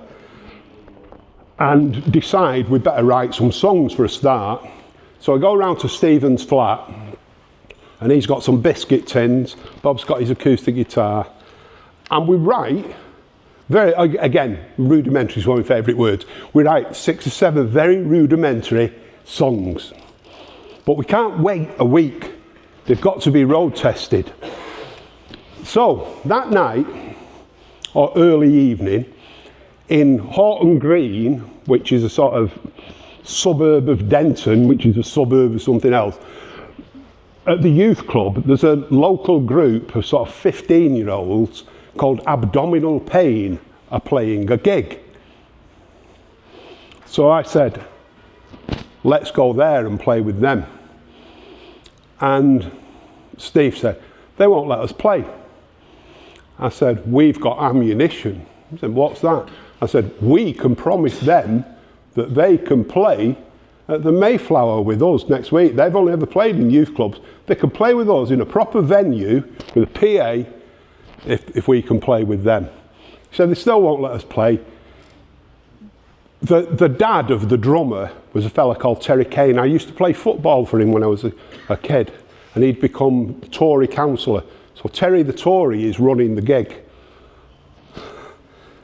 and decide we better write some songs for a start. So I go round to Stephen's flat, and he's got some biscuit tins, Bob's got his acoustic guitar, and we write, again, rudimentary is one of my favourite words, we write 6 or 7 very rudimentary songs. But we can't wait a week, they've got to be road tested. So that night, or early evening, in Horton Green, which is a sort of suburb of Denton, which is a suburb of something else, at the youth club, there's a local group of sort of 15-year-olds called Abdominal Pain are playing a gig. So I said, let's go there and play with them. And Steve said, they won't let us play. I said, we've got ammunition. He said, what's that? I said, we can promise them that they can play at the Mayflower with us next week. They've only ever played in youth clubs. They can play with us in a proper venue with a PA if we can play with them. He said, they still won't let us play. The dad of the drummer was a fella called Terry Kane. I used to play football for him when I was a kid, and he'd become Tory councillor. So Terry the Tory is running the gig.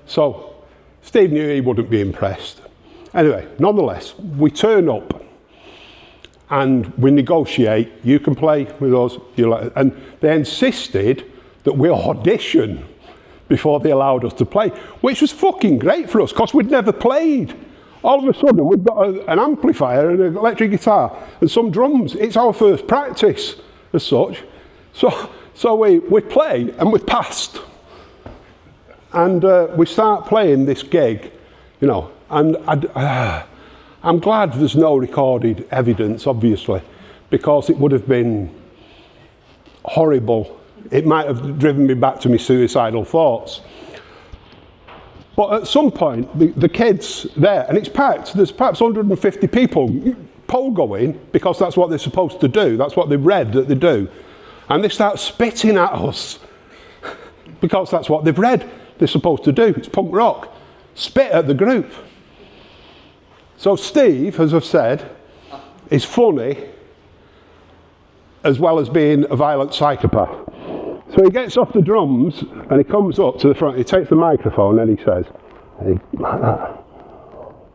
So Steve knew he wouldn't be impressed. Anyway, nonetheless, we turn up and we negotiate. You can play with us. And they insisted that we audition before they allowed us to play, which was fucking great for us because we'd never played. All of a sudden, we've got an amplifier and an electric guitar and some drums. It's our first practice as such. So we play and we passed. And we start playing this gig, you know, and I'm glad there's no recorded evidence, obviously, because it would have been horrible. It might have driven me back to my suicidal thoughts. But at some point, the kids there, and it's packed, there's perhaps 150 people pogoing, because that's what they're supposed to do, that's what they've read that they do. And they start spitting at us, because that's what they've read they're supposed to do. It's punk rock. Spit at the group. So Steve, as I've said, is funny, as well as being a violent psychopath. So he gets off the drums, and he comes up to the front, he takes the microphone, and he says, like that,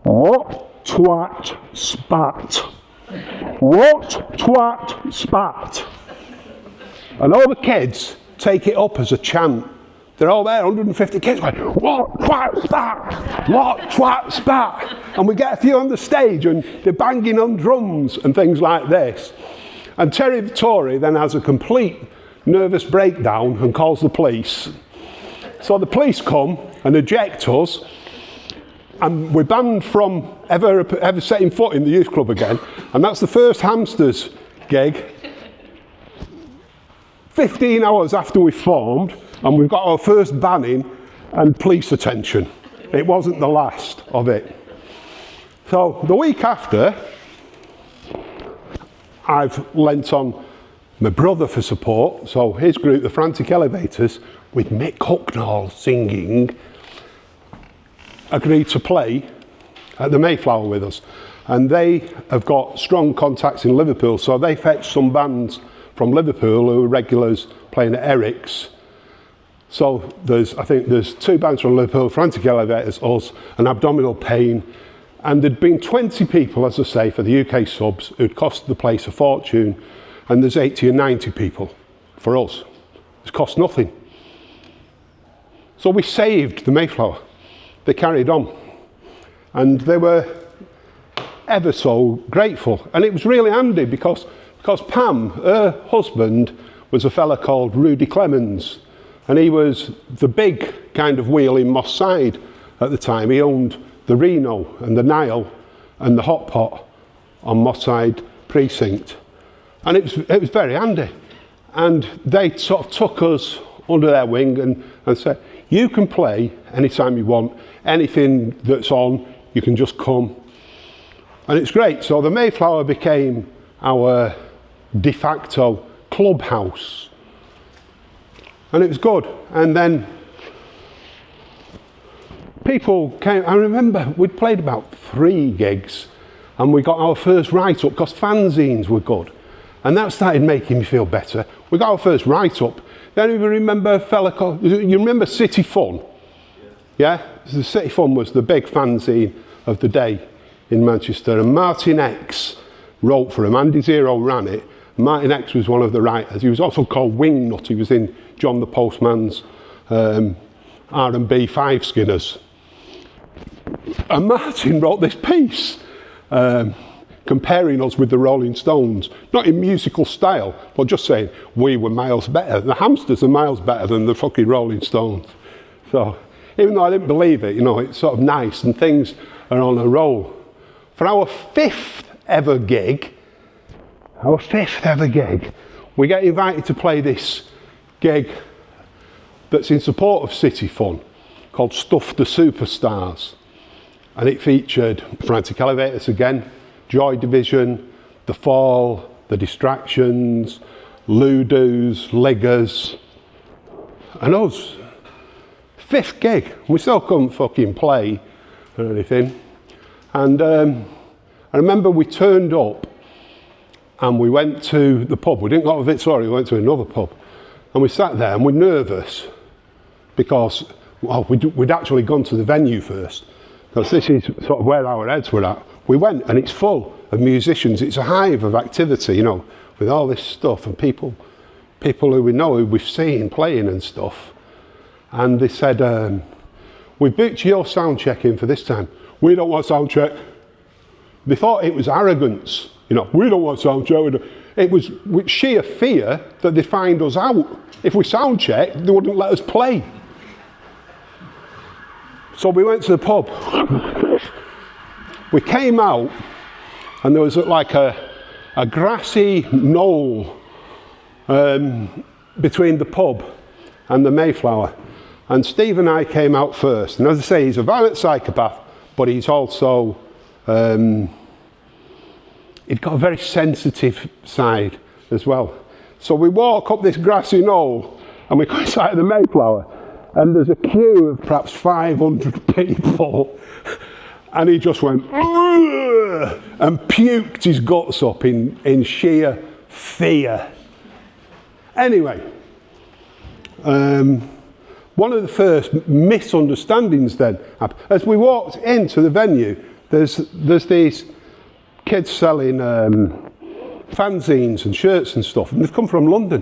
what twat spat? What twat spat? And all the kids take it up as a chant. They're all there, 150 kids, going, what twat spat? What twat spat? And we get a few on the stage, and they're banging on drums and things like this. And Terry the Tory then has a complete nervous breakdown and calls the police. So the police come and eject us, and we're banned from ever setting foot in the youth club again. And that's the first Hamsters gig. 15 hours after we formed, and we've got our first banning and police attention. It wasn't the last of it. So the week after, I've lent on my brother for support. So his group, the Frantic Elevators, with Mick Hucknall singing, agreed to play at the Mayflower with us. And they have got strong contacts in Liverpool, so they fetched some bands from Liverpool who are regulars playing at Eric's. So I think there's 2 bands from Liverpool, Frantic Elevators, us, and Abdominal Pain. And there'd been 20 people, as I say, for the UK subs, who'd cost the place a fortune. And there's 80 or 90 people for us. It's cost nothing. So we saved the Mayflower. They carried on. And they were ever so grateful. And it was really handy because Pam, her husband, was a fella called Rudy Clemens. And he was the big kind of wheel in Moss Side at the time. He owned the Reno and the Nile and the hot pot on Moss Side Precinct. And it was very handy. And they sort of took us under their wing and said, you can play anytime you want, anything that's on, you can just come. And it's great. So the Mayflower became our de facto clubhouse. And it was good. And then people came. I remember we'd played about 3 gigs and we got our first write-up because fanzines were good. And that started making me feel better. We got our first write-up. Then we remember a fella called, you remember City Fun? Yeah? The City Fun was the big fanzine of the day in Manchester. And Martin X wrote for him. Andy Zero ran it. Martin X was one of the writers. He was also called Wingnut. He was in John the Postman's R&B Five Skinners. And Martin wrote this piece comparing us with the Rolling Stones, not in musical style, but just saying we were miles better. The Hamsters are miles better than the fucking Rolling Stones. So even though I didn't believe it, you know, it's sort of nice and things are on a roll. For our 5th ever gig, we get invited to play this gig that's in support of City Fun called Stuff the Superstars. And it featured Frantic Elevators again, Joy Division, The Fall, The Distractions, Ludoos, Liggers, and us. 5th gig. We still couldn't fucking play or anything. And I remember we turned up and we went to the pub. We didn't go to Victoria, we went to another pub. And we sat there and we're nervous because, well, we'd actually gone to the venue first. Because this is sort of where our heads were at. We went and it's full of musicians. It's a hive of activity, you know, with all this stuff and people who we know, who we've seen playing and stuff. And they said, we booked your sound check in for this time. We don't want sound check. They thought it was arrogance, you know, we don't want sound check. It was with sheer fear that they'd find us out. If we sound check, they wouldn't let us play. So we went to the pub. We came out and there was like a grassy knoll between the pub and the Mayflower. And Steve and I came out first. And as I say, he's a violent psychopath, but he's also, he'd got a very sensitive side as well. So we walk up this grassy knoll and we go inside the Mayflower. And there's a queue of perhaps 500 people. And he just went, "Ugh," and puked his guts up in sheer fear. Anyway, one of the first misunderstandings then, as we walked into the venue, there's these kids selling fanzines and shirts and stuff, and they've come from London.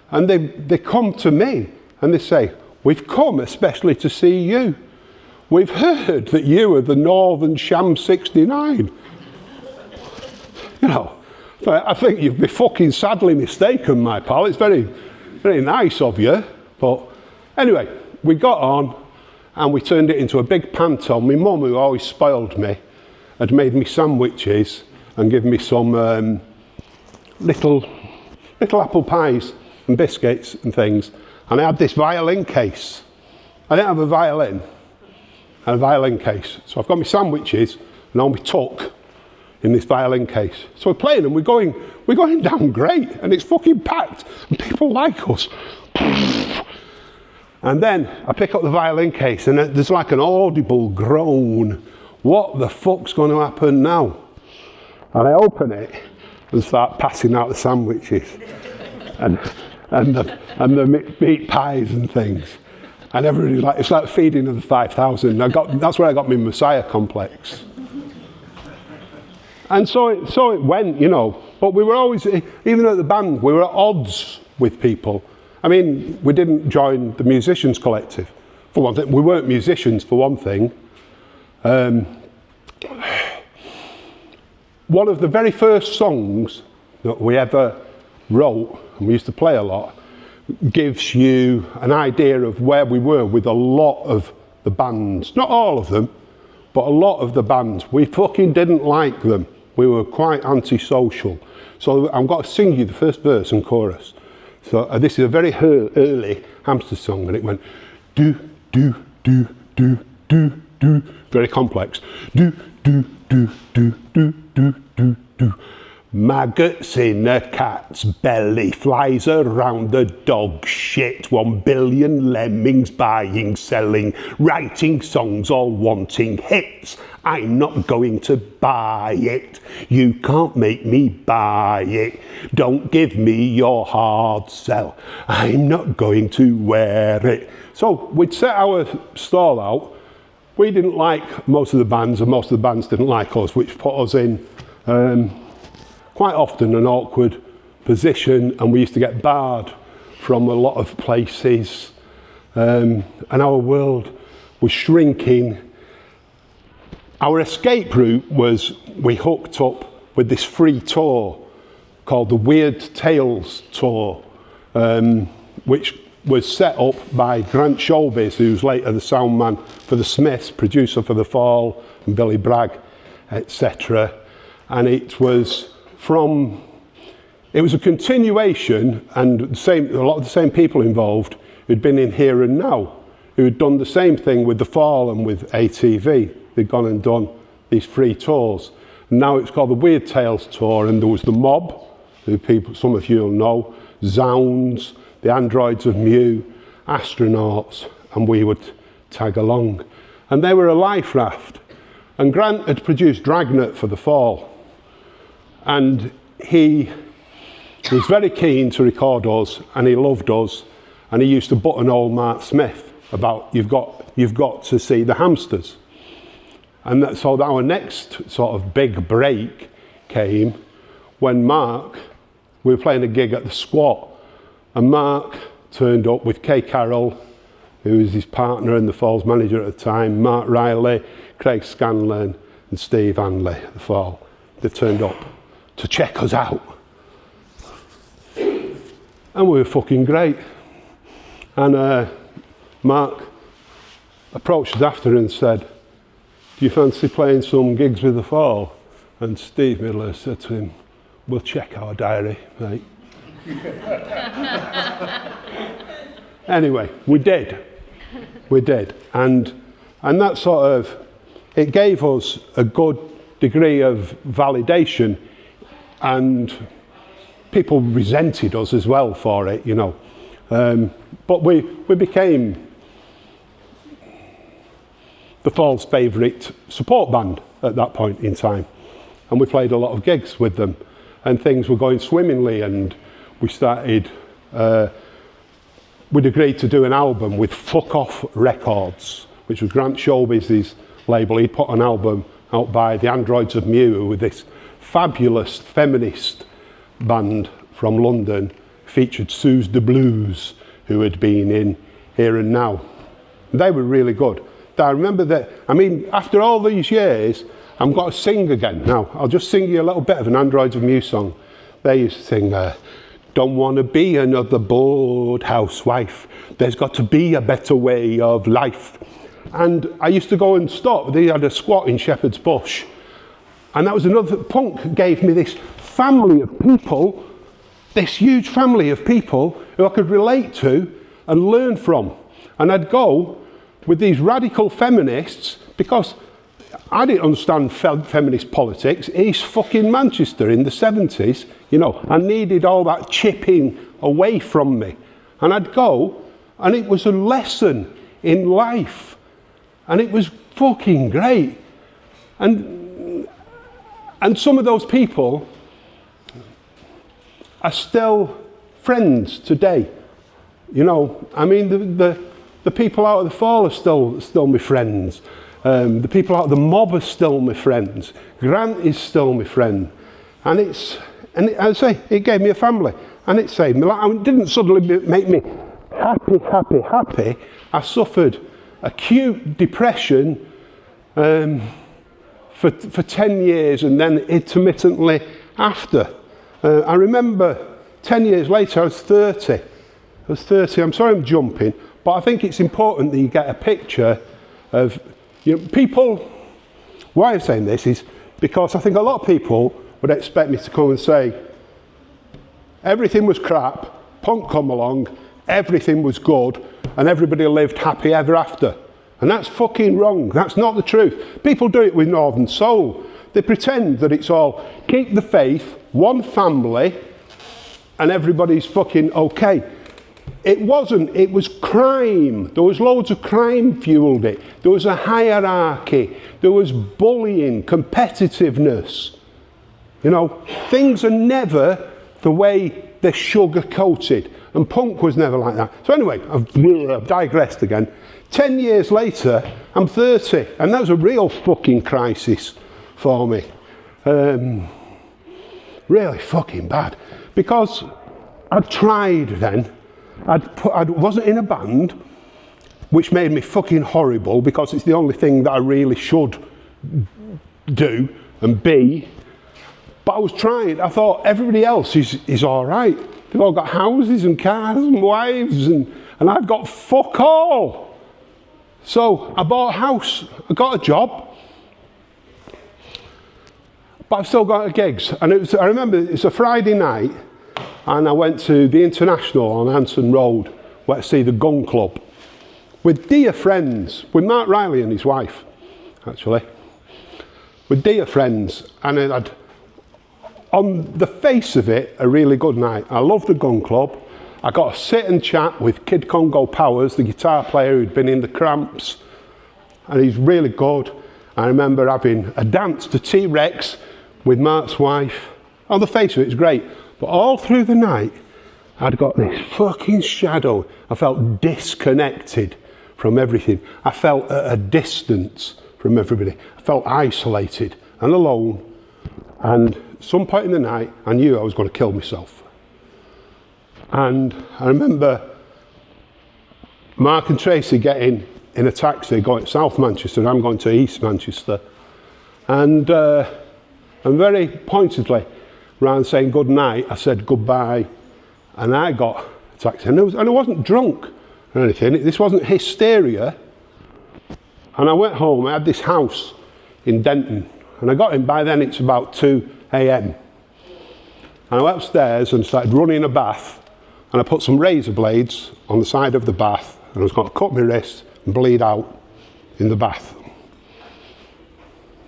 And they come to me and they say, "We've come especially to see you. We've heard that you are the Northern Sham 69. You know, I think you've been fucking sadly mistaken, my pal. It's very, very nice of you." But anyway, we got on and we turned it into a big panto. My mum, who always spoiled me, had made me sandwiches and given me some little apple pies and biscuits and things. And I had this violin case. I didn't have a violin. I had a violin case. So I've got my sandwiches and all my tuck in this violin case. So we're playing and we're going down great, and it's fucking packed and people like us. And then I pick up the violin case and there's like an audible groan. What the fuck's going to happen now? And I open it and start passing out the sandwiches and the meat pies and things. And everybody's like, it's like feeding of the 5,000. That's where I got my Messiah complex. And so it went, you know. But we were always, even at the band, we were at odds with people. I mean, we didn't join the musicians collective, for one thing. We weren't musicians, for one thing. One of the very first songs that we ever wrote, and we used to play a lot, gives you an idea of where we were with a lot of the bands. Not all of them, but a lot of the bands, we fucking didn't like them. We were quite antisocial. So I've got to sing you the first verse and chorus. So this is a very early Hamster song, and it went do, do, do, do, do, do, very complex. Do, do, do, do, do, do, do, do. Maggots in a cat's belly, flies around the dog shit, 1 billion lemmings buying, selling, writing songs, all wanting hits. I'm not going to buy it. You can't make me buy it. Don't give me your hard sell. I'm not going to wear it. So we'd set our stall out. We didn't like most of the bands, and most of the bands didn't like us, which put us in quite often an awkward position, and we used to get barred from a lot of places, and our world was shrinking. Our escape route was we hooked up with this free tour called the Weird Tales Tour, which was set up by Grant Showbiz, who's later the sound man for the Smiths, producer for The Fall and Billy Bragg, etc. And it was a continuation, and a lot of the same people involved who'd been in Here and Now, who had done the same thing with The Fall and with ATV. They'd gone and done these free tours. Now it's called the Weird Tales Tour, and there was the Mob, who people, some of you will know, Zounds, the Androids of Mew, Astronauts, and we would tag along. And they were a life raft. And Grant had produced Dragnet for The Fall. And he was very keen to record us, and he loved us, and he used to button old Mark Smith about, you've got to see the Hamsters. And so our next sort of big break came when we were playing a gig at the Squat, and Mark turned up with Kay Carroll, who was his partner and The Fall's manager at the time, Mark Riley, Craig Scanlon, and Steve Hanley at The Fall. They turned up to check us out. And we were fucking great. And Mark approached us after and said, do you fancy playing some gigs with The Fall? And Steve Miller said to him, we'll check our diary, mate. Anyway, we did. And that sort of, it gave us a good degree of validation, and people resented us as well for it, you know. But we became The Fall's favourite support band at that point in time. And we played a lot of gigs with them, and things were going swimmingly, and we started, we'd agreed to do an album with Fuck Off Records, which was Grant Showbiz's label. He'd put an album out by the Androids of Mew, with this fabulous feminist band from London, featured Suze de Blues, who had been in Here and Now. They were really good. I remember that, after all these years, I'm going to sing again. Now, I'll just sing you a little bit of an Androids of Mew song. They used to sing, don't want to be another bored housewife. There's got to be a better way of life. And I used to go and stop. They had a squat in Shepherd's Bush. And that was another, punk gave me this family of people, this huge family of people who I could relate to and learn from. And I'd go with these radical feminists, because I didn't understand feminist politics. East fucking Manchester in the 70s, you know, I needed all that chipping away from me. And I'd go, and it was a lesson in life. And it was fucking great. And some of those people are still friends today. You know, the people out of The Fall are still my friends. The people out of the Mob are still my friends. Grant is still my friend. And I say, it gave me a family. And it saved me. It didn't suddenly make me happy. I suffered acute depression for 10 years, and then intermittently after. I remember 10 years later, I was 30. I'm sorry I'm jumping, but I think it's important that you get a picture of, you know, people Why I'm saying this is because I think a lot of people would expect me to come and say, everything was crap, punk come along, everything was good, and everybody lived happy ever after. And that's fucking wrong. That's not the truth. People do it with Northern Soul. They pretend that it's all keep the faith, one family, and everybody's fucking okay. It wasn't. It was crime. There was loads of crime fueled it. There was a hierarchy. There was bullying, competitiveness. You know, things are never the way they're sugar-coated. And punk was never like that. So anyway, I've digressed again. 10 years later, I'm 30, and that was a real fucking crisis for me. Really fucking bad. Because I'd tried then. I wasn't in a band, which made me fucking horrible because it's the only thing that I really should do and be. But I was trying. I thought everybody else is all right. They've all got houses and cars and wives, and I've got fuck all. So I bought a house, I got a job, but I've still got gigs. And I remember it's a Friday night, and I went to the International on Anson Road, went to see the Gun Club, with dear friends, with Mark Riley and his wife, actually, with dear friends, and it had, on the face of it, a really good night. I loved the Gun Club. I got to sit and chat with Kid Congo Powers, the guitar player who'd been in the Cramps, and he's really good. I remember having a dance to T-Rex with Mark's wife. On the face of it, it's great. But all through the night, I'd got this fucking shadow. I felt disconnected from everything. I felt at a distance from everybody. I felt isolated and alone. And at some point in the night, I knew I was going to kill myself. And I remember Mark and Tracy getting in a taxi going to South Manchester, and I'm going to East Manchester. And very pointedly, rather than saying good night, I said goodbye. And I got a taxi. And I wasn't drunk or anything. This wasn't hysteria. And I went home. I had this house in Denton. And I got in, by then it's about 2 a.m. And I went upstairs and started running a bath. And I put some razor blades on the side of the bath, and I was going to cut my wrist and bleed out in the bath.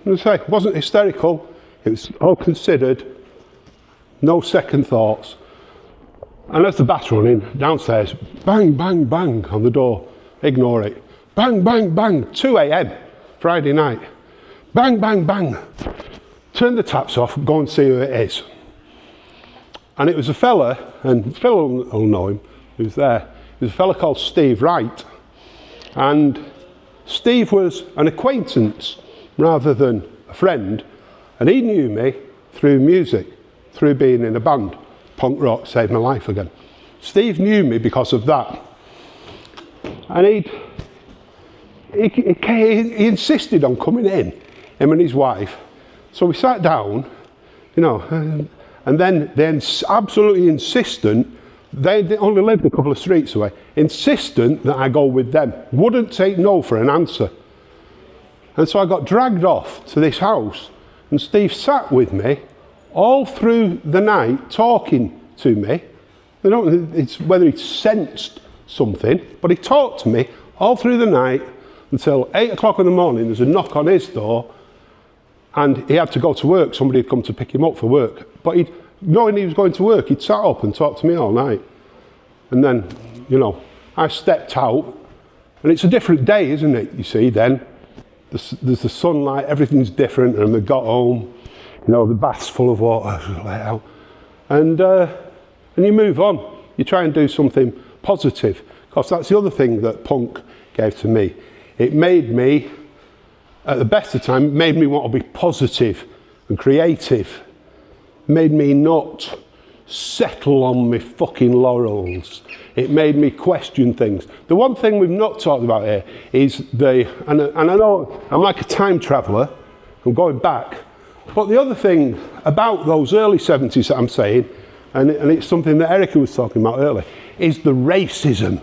And I say, it wasn't hysterical, it was all considered, no second thoughts. And as the bath's running, downstairs, bang, bang, bang on the door, ignore it. Bang, bang, bang, 2 a.m, Friday night. Bang, bang, bang. Turn the taps off, go and see who it is. And it was a fella, and Phil will know him, who's there. It was a fella called Steve Wright. And Steve was an acquaintance rather than a friend. And he knew me through music, through being in a band. Punk rock saved my life again. Steve knew me because of that. And he insisted on coming in, him and his wife. So we sat down, you know, and then absolutely insistent, they only lived a couple of streets away, insistent that I go with them. Wouldn't take no for an answer. And so I got dragged off to this house, and Steve sat with me all through the night talking to me. I don't know it's whether he sensed something, but he talked to me all through the night until 8 o'clock in the morning. There's a knock on his door, and he had to go to work. Somebody had come to pick him up for work. But knowing he was going to work, he'd sat up and talked to me all night. And then, you know, I stepped out, and it's a different day, isn't it? You see, then there's the sunlight, everything's different, and we got home, you know, the bath's full of water, let out. And you move on. You try and do something positive, because that's the other thing that punk gave to me. It made me, at the best of time, made me want to be positive and creative. Made me not settle on my fucking laurels. It made me question things. The one thing we've not talked about here is and I know I'm like a time traveller, I'm going back, but the other thing about those early 70s that I'm saying, and it's something that Erica was talking about earlier, is the racism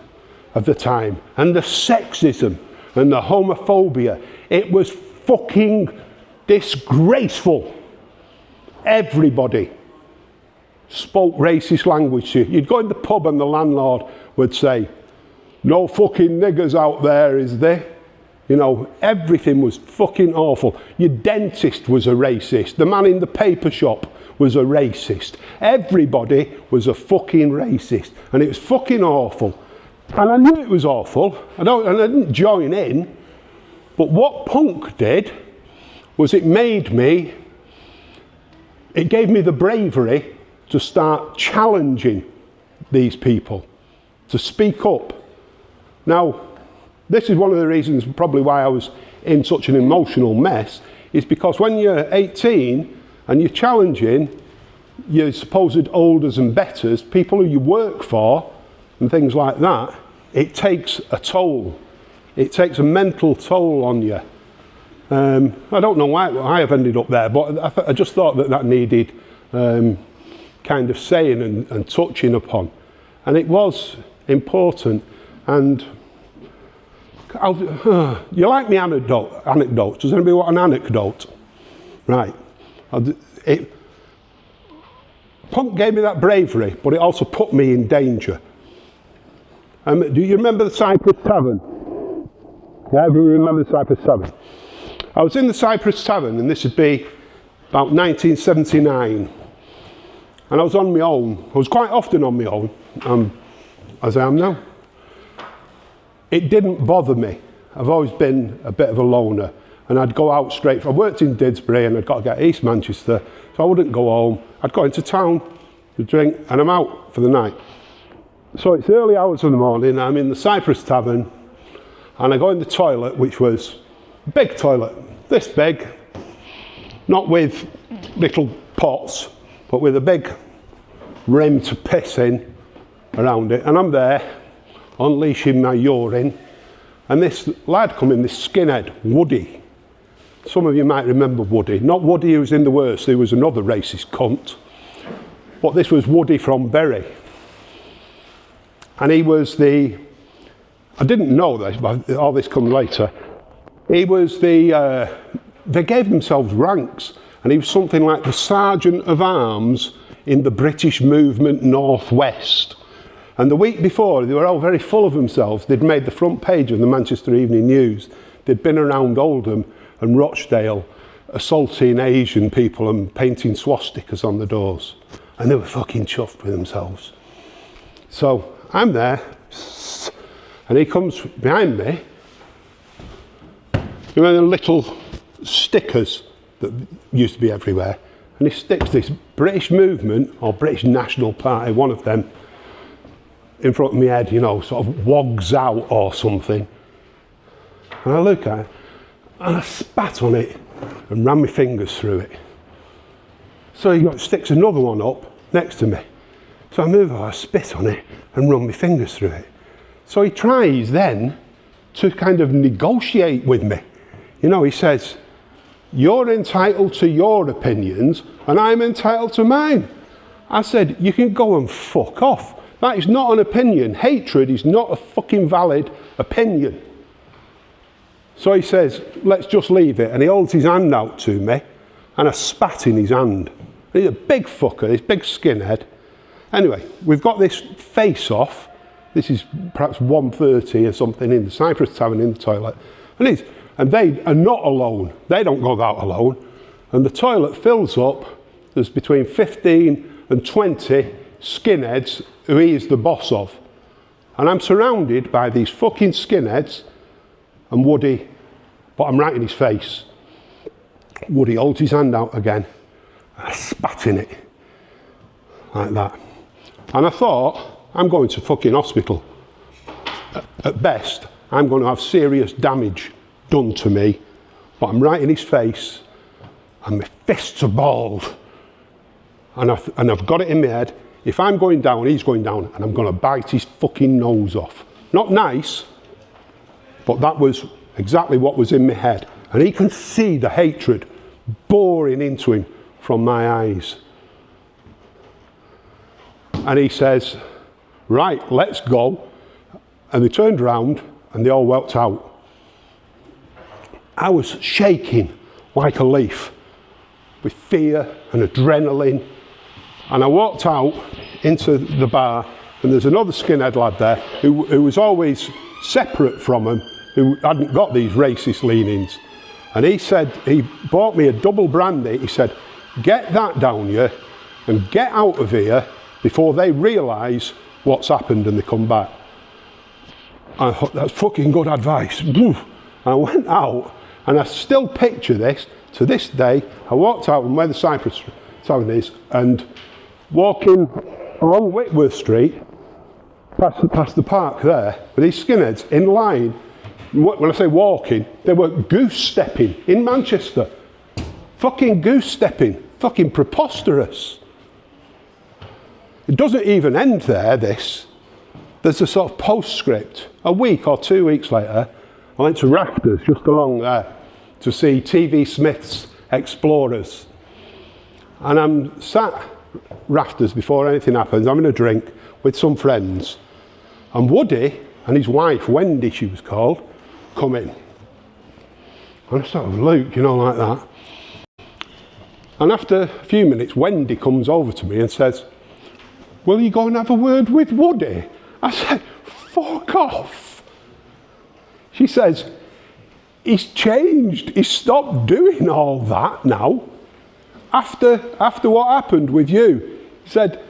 of the time, and the sexism, and the homophobia. It was fucking Disgraceful. Everybody spoke racist language to you. You'd go in the pub and the landlord would say, "No fucking niggers out there, is there?" You know, everything was fucking awful. Your dentist was a racist. The man in the paper shop was a racist. Everybody was a fucking racist. And it was fucking awful. And I knew it was awful. And I didn't join in. But what punk did was it gave me the bravery to start challenging these people, to speak up. Now, this is one of the reasons probably why I was in such an emotional mess, is because when you're 18 and you're challenging your supposed olders and betters, people who you work for and things like that, it takes a toll. It takes a mental toll on you. I don't know why I have ended up there, but I just thought that needed kind of saying and touching upon. And it was important. And you like me anecdotes? Does anybody want an anecdote? Right. Punk gave me that bravery, but it also put me in danger. Do you remember the Cypress Tavern? Yeah, everyone remember the Cypress Tavern? I was in the Cypress Tavern, and this would be about 1979. And I was on my own. I was quite often on my own, as I am now. It didn't bother me. I've always been a bit of a loner, and I'd go out straight. I worked in Didsbury, and I'd got to get East Manchester, so I wouldn't go home. I'd go into town to drink, and I'm out for the night. So it's early hours of the morning. I'm in the Cypress Tavern, and I go in the toilet, which was a big toilet, this big, not with little pots, but with a big rim to piss in around it, and I'm there unleashing my urine, and this lad come in, this skinhead, Woody. Some of you might remember Woody. Not Woody who was in the worst, he was another racist cunt, but this was Woody from Bury. And he was I didn't know this, but all this comes later. He was they gave themselves ranks, and he was something like the Sergeant of Arms in the British Movement Northwest. And the week before, they were all very full of themselves. They'd made the front page of the Manchester Evening News. They'd been around Oldham and Rochdale, assaulting Asian people and painting swastikas on the doors. And they were fucking chuffed with themselves. So I'm there, and he comes behind me. You know the little stickers that used to be everywhere? And he sticks this British Movement, or British National Party, one of them, in front of my head, you know, sort of wogs out or something. And I look at it, and I spat on it and ran my fingers through it. So he sticks another one up next to me. So I move over, I spit on it and run my fingers through it. So he tries then to kind of negotiate with me. You know, he says, "You're entitled to your opinions and I'm entitled to mine." I said, "You can go and fuck off. That is not an opinion. Hatred is not a fucking valid opinion." So he says, "Let's just leave it." And he holds his hand out to me, and I spat in his hand. He's a big fucker, this big skinhead. Anyway, we've got this face-off. This is perhaps 1:30 or something in the Cypress Tavern in the toilet. And they are not alone. They don't go out alone. And the toilet fills up. There's between 15 and 20 skinheads who he is the boss of. And I'm surrounded by these fucking skinheads and Woody, but I'm right in his face. Woody holds his hand out again. I spat in it. Like that. And I thought, I'm going to fucking hospital. At best, I'm going to have serious damage done to me, but I'm right in his face, and my fists are balled. And I've got it in my head, if I'm going down, he's going down, and I'm going to bite his fucking nose off. Not nice, but that was exactly what was in my head. And he can see the hatred boring into him from my eyes. And he says, "Right, let's go." And they turned round and they all walked out. I was shaking like a leaf, with fear and adrenaline. And I walked out into the bar, and there's another skinhead lad there who was always separate from him, who hadn't got these racist leanings. And he said, he bought me a double brandy. He said, get that down you and get out of here before they realise what's happened and they come back. I thought, that's fucking good advice. I went out, and I still picture this to this day. I walked out from where the Cypress Tavern is, and walking along Whitworth Street, past the park there, with these skinheads in line. When I say walking, they were goose stepping in Manchester. Fucking goose stepping. Fucking preposterous. It doesn't even end there, this. There's a sort of postscript. A week or 2 weeks later, I went to Rafters, just along there, to see TV Smith's Explorers. And I'm sat Rafters before anything happens, having a drink with some friends. And Woody and his wife, Wendy she was called, come in. And I sort of looked, you know, like that. And after a few minutes, Wendy comes over to me and says, will you go and have a word with Woody? I said, fuck off. She says, he's changed. He's stopped doing all that now. After what happened with you, he said,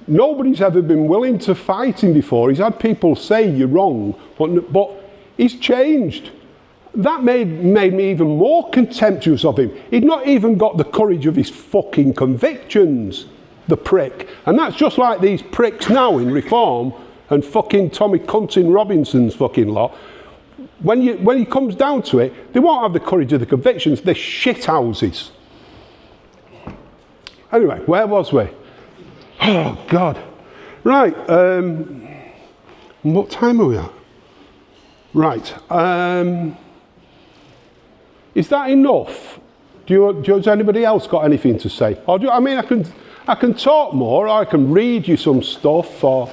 nobody's ever been willing to fight him before. He's had people say you're wrong, but he's changed. That made me even more contemptuous of him. He'd not even got the courage of his fucking convictions, the prick. And that's just like these pricks now in Reform and fucking Tommy Cunting Robinson's fucking lot. When he comes down to it, they won't have the courage of the convictions. They're shithouses. Anyway, where was we? Oh, God. Right. What time are we at? Right. Is that enough? Has anybody else got anything to say? Or I can talk more, or I can read you some stuff, or...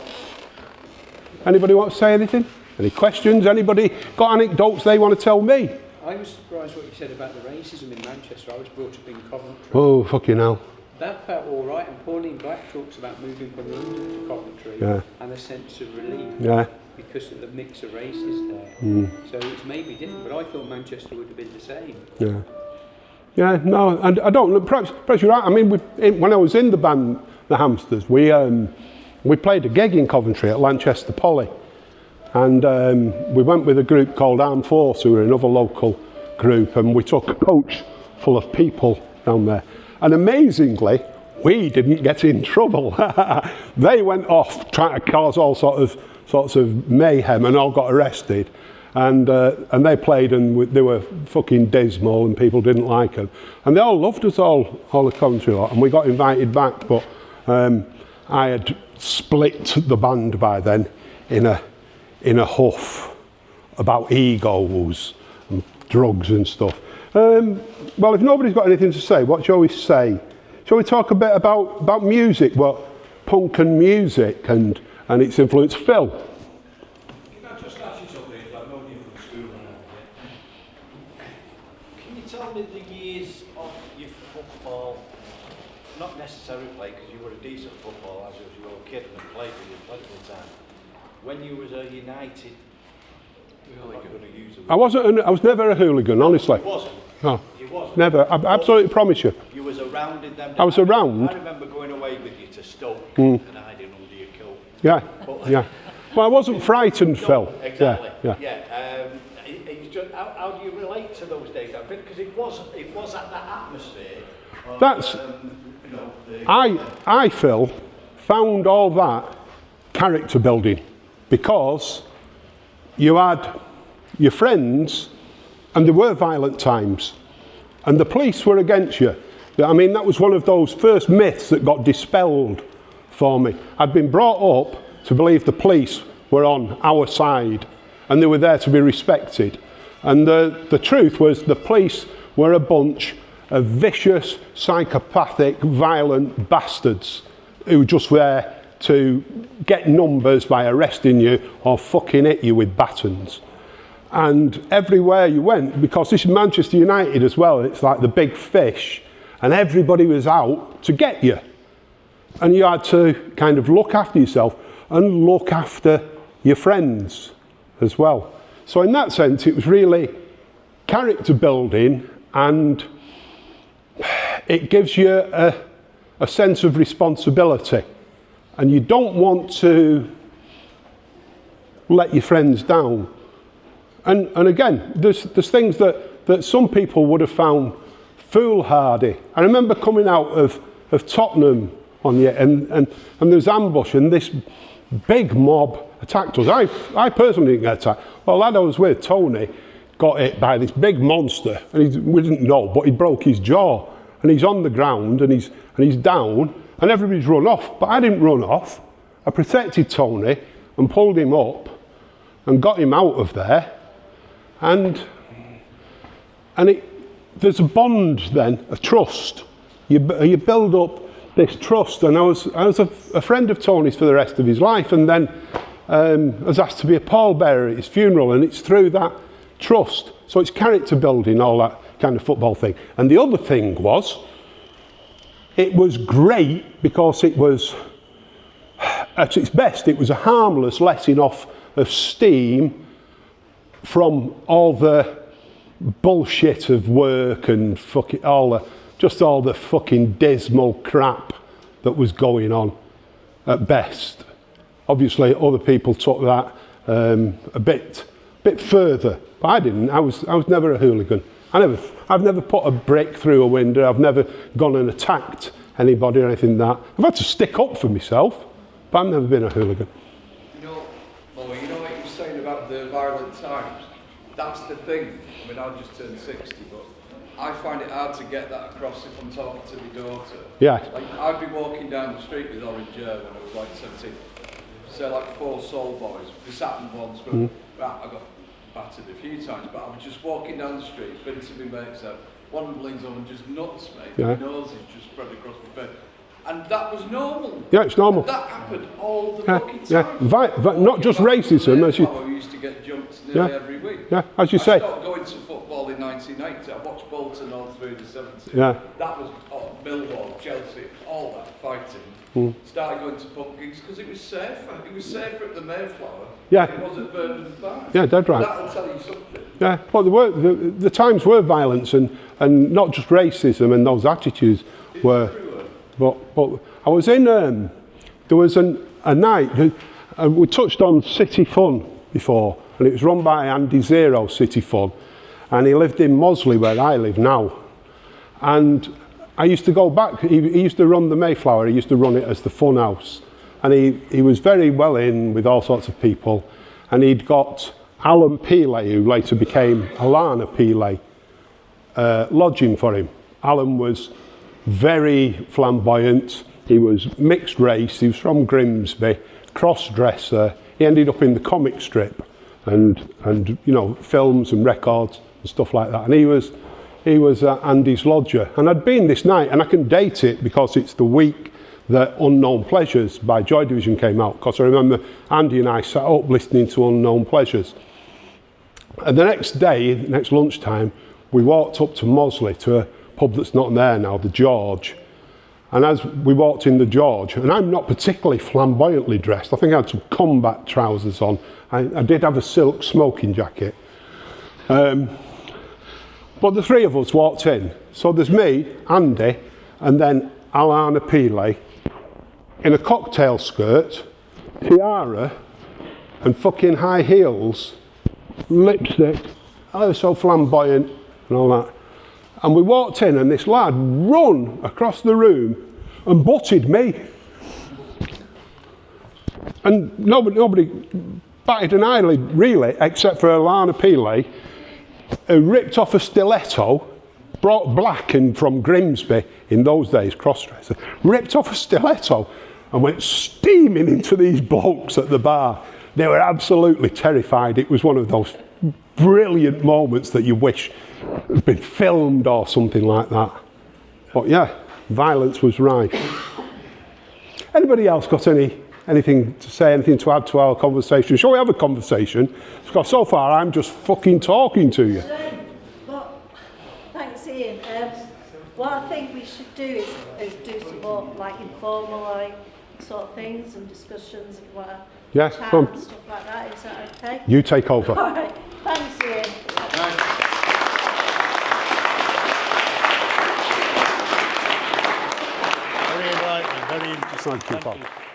Anybody want to say anything? Any questions? Anybody got anecdotes they want to tell me? I was surprised what you said about the racism in Manchester. I was brought up in Coventry. Oh, fucking hell. That felt all right, and Pauline Black talks about moving from London to Coventry and a sense of relief because of the mix of races there. So it's maybe different, but I thought Manchester would have been the same. Yeah. Yeah, no, and I don't. Perhaps you're right. I mean, when I was in the band, the Hamsters, we played a gig in Coventry at Lanchester Poly, and we went with a group called Armed Force, who were another local group, and we took a coach full of people down there. And amazingly, we didn't get in trouble. They went off trying to cause all sorts of mayhem and all got arrested. And they played and they were fucking dismal and people didn't like them. And they all loved us all the Coventry lot, and we got invited back. But I had split the band by then in a huff about egos and drugs and stuff. Well, if nobody's got anything to say, what shall we say? Shall we talk a bit about music, punk and music and its influence? Phil? Can I just ask you something? I've known you from school and everything. Can you tell me the years of your football, not necessarily play, because you were a decent footballer as you were a kid and played with you plenty of time, when you was a United hooligan? I was never a hooligan, honestly. You wasn't? No. You wasn't? Never. I absolutely promise you. You was around in them. I was around. I remember going away with you to Stoke and hiding under your coat. Yeah, yeah. Well, I wasn't frightened, Phil. Exactly. Yeah. It's just, how do you relate to those days? Because it was at that atmosphere. That's. I, Phil, found all that character building because you had your friends, and there were violent times, and the police were against you. I mean, that was one of those first myths that got dispelled for me. I'd been brought up to believe the police were on our side, and they were there to be respected. And the truth was the police were a bunch of vicious, psychopathic, violent bastards who were just there to get numbers by arresting you or fucking hit you with batons. And everywhere you went, because this is Manchester United as well, it's like the big fish, and everybody was out to get you. And you had to kind of look after yourself and look after your friends as well. So in that sense, it was really character building, and it gives you a sense of responsibility. And you don't want to let your friends down. And again, there's things that some people would have found foolhardy. I remember coming out of Tottenham on you, and there was ambush, and this big mob attacked us. I personally didn't get attacked. Well, the lad I was with, Tony, got hit by this big monster, and we didn't know, but he broke his jaw, and he's on the ground, and he's down, and everybody's run off. But I didn't run off. I protected Tony and pulled him up and got him out of there. And there's a bond then, a trust. You build up this trust. And I was a friend of Tony's for the rest of his life, and then I was asked to be a pallbearer at his funeral, and it's through that trust. So it's character building, all that kind of football thing. And the other thing was, it was great because it was, at its best, it was a harmless letting off of steam from all the bullshit of work and all the fucking dismal crap that was going on at best. Obviously, other people took that a bit further, but I didn't. I was never a hooligan. I've never put a brick through a window. I've never gone and attacked anybody or anything like that. I've had to stick up for myself, but I've never been a hooligan. You know what you're saying about the violent times? That's the thing. I mean, I just turned 60, but I find it hard to get that across if I'm talking to my daughter. Yeah. Like, I'd be walking down the street with Orange Air when I was like 17. So like 4 soul boys. This happened once, but I got battered a few times, but I was just walking down the street, been to my mates out. One of them leans over and just nuts me. Yeah. My nose is just spread across my face. And that was normal. Yeah, it's normal. That happened all the fucking time. Yeah, not just racism. As you used to get jumped nearly every week. Yeah, as you say. I stopped going to football in 1980. I watched Bolton all through the 70s. Yeah. That was Millwall, Chelsea, all that fighting. Started going to pub gigs because it was safer. It was safer at the Mayflower. Yeah. Than it was at Burnham Park. Yeah, dead right. That'll tell you something. Yeah, well, the times were violence, and not just racism, and those attitudes were. But I was in. There was a night. We touched on City Fun before, and it was run by Andy Zero, City Fun, and he lived in Mosley, where I live now. And I used to go back. He used to run the Mayflower. He used to run it as the Fun House, and he was very well in with all sorts of people. And he'd got Alan Peeley, who later became Alana Peeley, lodging for him. Alan was very flamboyant. He was mixed race. He was from Grimsby, cross-dresser. He ended up in the comic strip and films and records and stuff like that. And he was Andy's lodger. And I'd been this night, and I can date it because it's the week that Unknown Pleasures by Joy Division came out. Because I remember Andy and I sat up listening to Unknown Pleasures. And the next day, next lunchtime, we walked up to Mosley to a pub that's not there now, the George. And as we walked in the George, and I'm not particularly flamboyantly dressed, I think I had some combat trousers on. I did have a silk smoking jacket. But the three of us walked in. So there's me, Andy, and then Alana Peeley in a cocktail skirt, tiara, and fucking high heels, lipstick. I was so flamboyant and all that. And we walked in, and this lad run across the room and butted me. And nobody batted an eyelid, really, except for Alana Peeley, who ripped off a stiletto, brought black and from Grimsby, in those days, cross-dresser, ripped off a stiletto and went steaming into these blokes at the bar. They were absolutely terrified. It was one of those brilliant moments that you wish had been filmed or something like that. But yeah, violence was right. Anybody else got any anything to say, anything to add to our conversation? Shall we have a conversation? Because so far I'm just fucking talking to you. But, thanks Ian. What I think we should do is do some more like informal like sort of things and discussions if you want to Yes, chat come. and stuff like that. Is that okay? You take over. All right. Thanks Ian. Very enlightening, very interesting. Thank you, Bob.